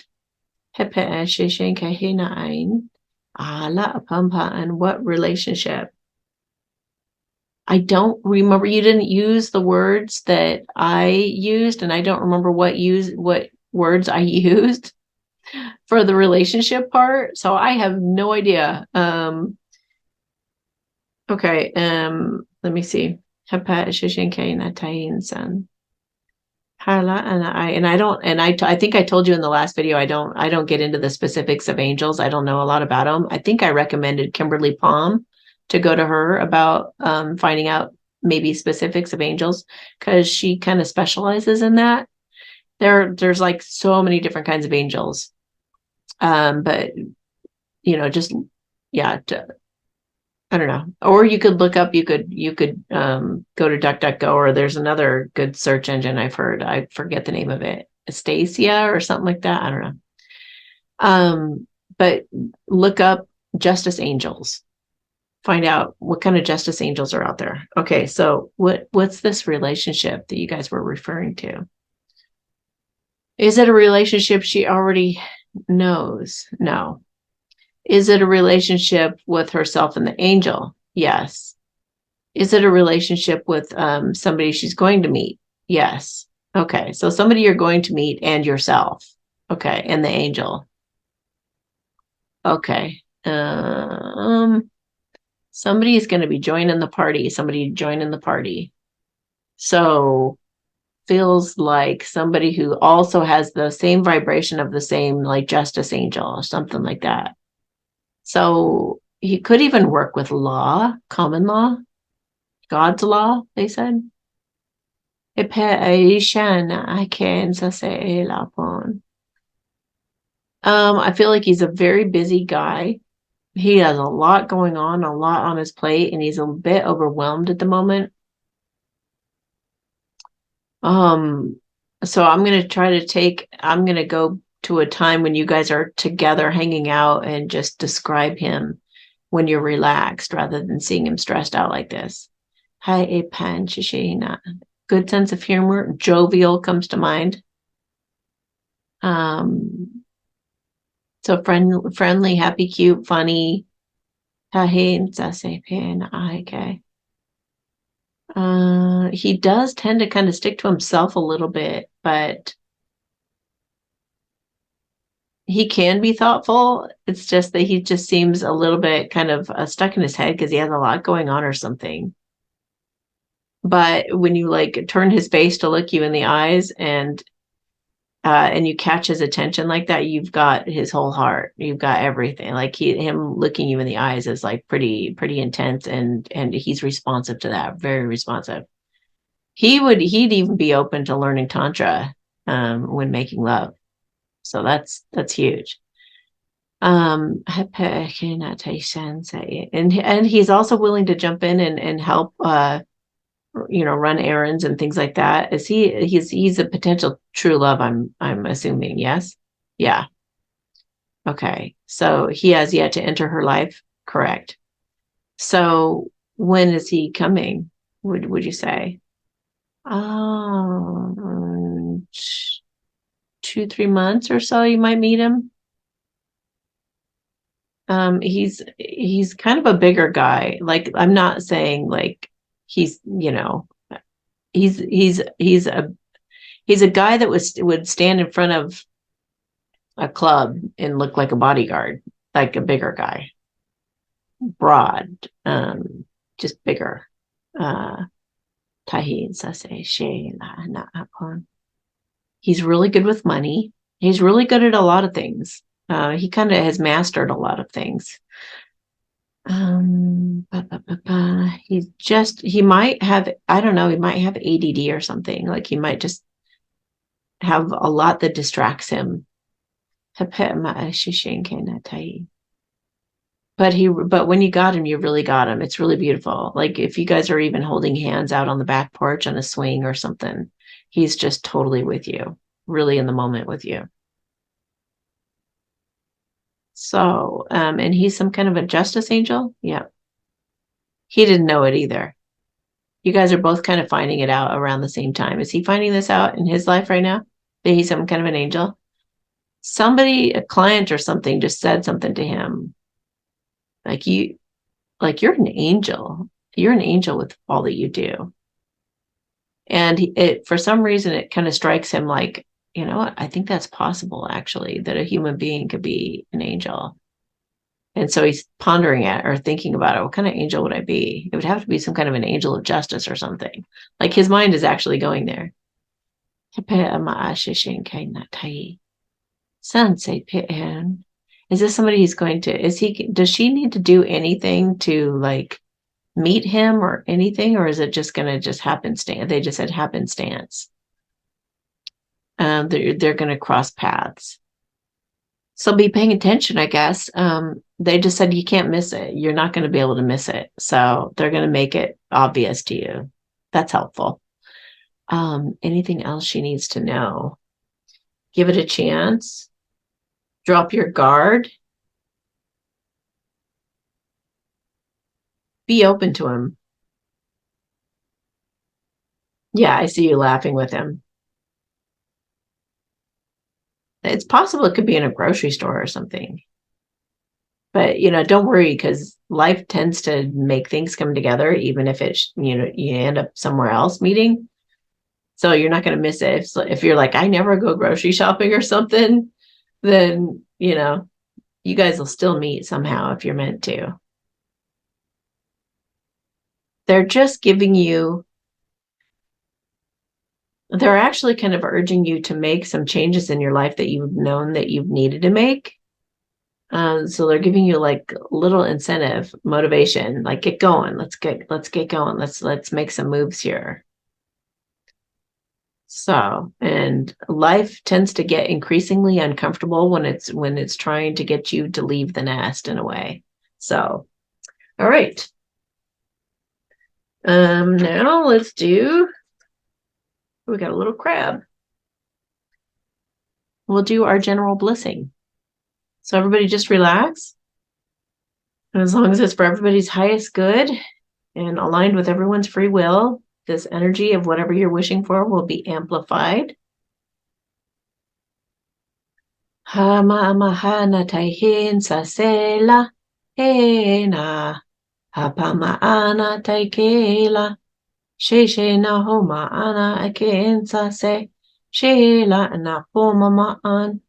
S1: and what relationship? I don't remember. You didn't use the words that I used, and I don't remember what words I used for the relationship part. So I have no idea. Okay. Let me see. I think I told you in the last video, I don't get into the specifics of angels. I don't know a lot about them. I think I recommended Kimberly Palm to go to her about finding out maybe specifics of angels, because she kind of specializes in that. There's like so many different kinds of angels. But just yeah, I don't know. Or you could look up, you could go to DuckDuckGo, or there's another good search engine I've heard. I forget the name of it. Astasia or something like that. I don't know. But look up Justice Angels. find out what kind of justice angels are out there. Okay, so what's this relationship that you guys were referring to? Is it a relationship she already knows? No. Is it a relationship with herself and the angel? Yes. Is it a relationship with somebody she's going to meet? Yes. Okay, so somebody you're going to meet and yourself. Okay, and the angel. Okay. Somebody is going to be joining the party. Somebody joining the party. So feels like somebody who also has the same vibration of the same like justice angel or something like that. So he could even work with law, common law, God's law, they said. I feel like he's a very busy guy. He has a lot going on, a lot on his plate, and he's a bit overwhelmed at the moment. So I'm gonna go to a time when you guys are together hanging out and just describe him when you're relaxed rather than seeing him stressed out like this. Hi, a pan shishina. Good sense of humor, jovial comes to mind. So friendly, happy, cute, funny. He does tend to kind of stick to himself a little bit, but he can be thoughtful. It's just that he just seems a little bit kind of stuck in his head because he has a lot going on or something. But when you like turn his face to look you in the eyes and you catch his attention like that, you've got his whole heart. You've got everything. Like him looking you in the eyes is like pretty intense, and he's responsive to that. Very responsive. He'd even be open to learning tantra when making love. So that's huge. And he's also willing to jump in and help run errands and things like that. He's a potential true love, I'm assuming, yes? Yeah. Okay. So he has yet to enter her life, correct. So when is he coming? Would you say? Oh, 2-3 months or so you might meet him. He's kind of a bigger guy. Like I'm not saying like he's, he's a guy that would stand in front of a club and look like a bodyguard, like a bigger guy, broad, just bigger. He's really good with money. He's really good at a lot of things. He kind of has mastered a lot of things. He might have, I don't know, he might have ADD or something. Like he might just have a lot that distracts him. But when you got him, you really got him. It's really beautiful. Like if you guys are even holding hands out on the back porch on a swing or something, he's just totally with you, really in the moment with you. So, and he's some kind of a justice angel. Yeah. He didn't know it either. You guys are both kind of finding it out around the same time. Is he finding this out in his life right now? That he's some kind of an angel? Somebody, a client or something, just said something to him. You're an angel. You're an angel with all that you do. And for some reason, it kind of strikes him like, you know what? I think that's possible, actually, that a human being could be an angel. And so he's pondering it or thinking about it. What kind of angel would I be? It would have to be some kind of an angel of justice or something. Like his mind is actually going there. Is this somebody he's going to, does she need to do anything to like meet him or anything? Or is it just going to just happenstance? They just said happenstance. They're going to cross paths. So be paying attention, I guess. They just said you can't miss it. You're not going to be able to miss it. So they're going to make it obvious to you. That's helpful. Anything else she needs to know? Give it a chance. Drop your guard. Be open to him. Yeah, I see you laughing with him. It's possible it could be in a grocery store or something. But, don't worry, because life tends to make things come together, even if you end up somewhere else meeting. So you're not going to miss it. If you're like, I never go grocery shopping or something, then, you guys will still meet somehow if you're meant to. They're just they're actually kind of urging you to make some changes in your life that you've known that you've needed to make. So they're giving you like little incentive, motivation, like get going. Let's get going. Let's make some moves here. So, and life tends to get increasingly uncomfortable when it's trying to get you to leave the nest in a way. So, all right. Now we got a little crab. We'll do our general blissing. So everybody just relax. And as long as it's for everybody's highest good and aligned with everyone's free will, this energy of whatever you're wishing for will be amplified. Hama mahana taihin sasela hena hapama ana taikela sheshe na homa ana akin sase shela na poma an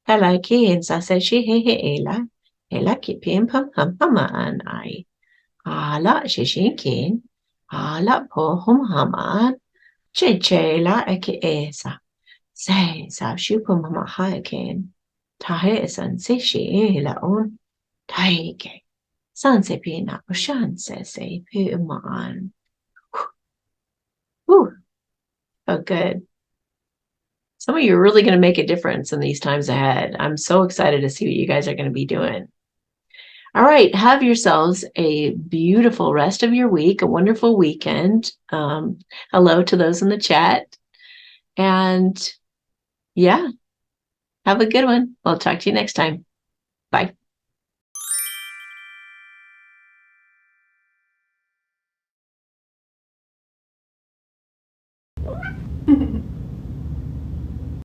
S1: halakin sase shehela hela kipim pam hama an ai ala sheshinkin ala po hom haman shela ake esa say sa shupa mama hayakin tahe san se she la on taike san se pina oshan se puman. Whew. Oh, good. Some of you are really going to make a difference in these times ahead. I'm so excited to see what you guys are going to be doing. All right. Have yourselves a beautiful rest of your week, a wonderful weekend. Hello to those in the chat. And yeah, have a good one. I'll talk to you next time. Bye.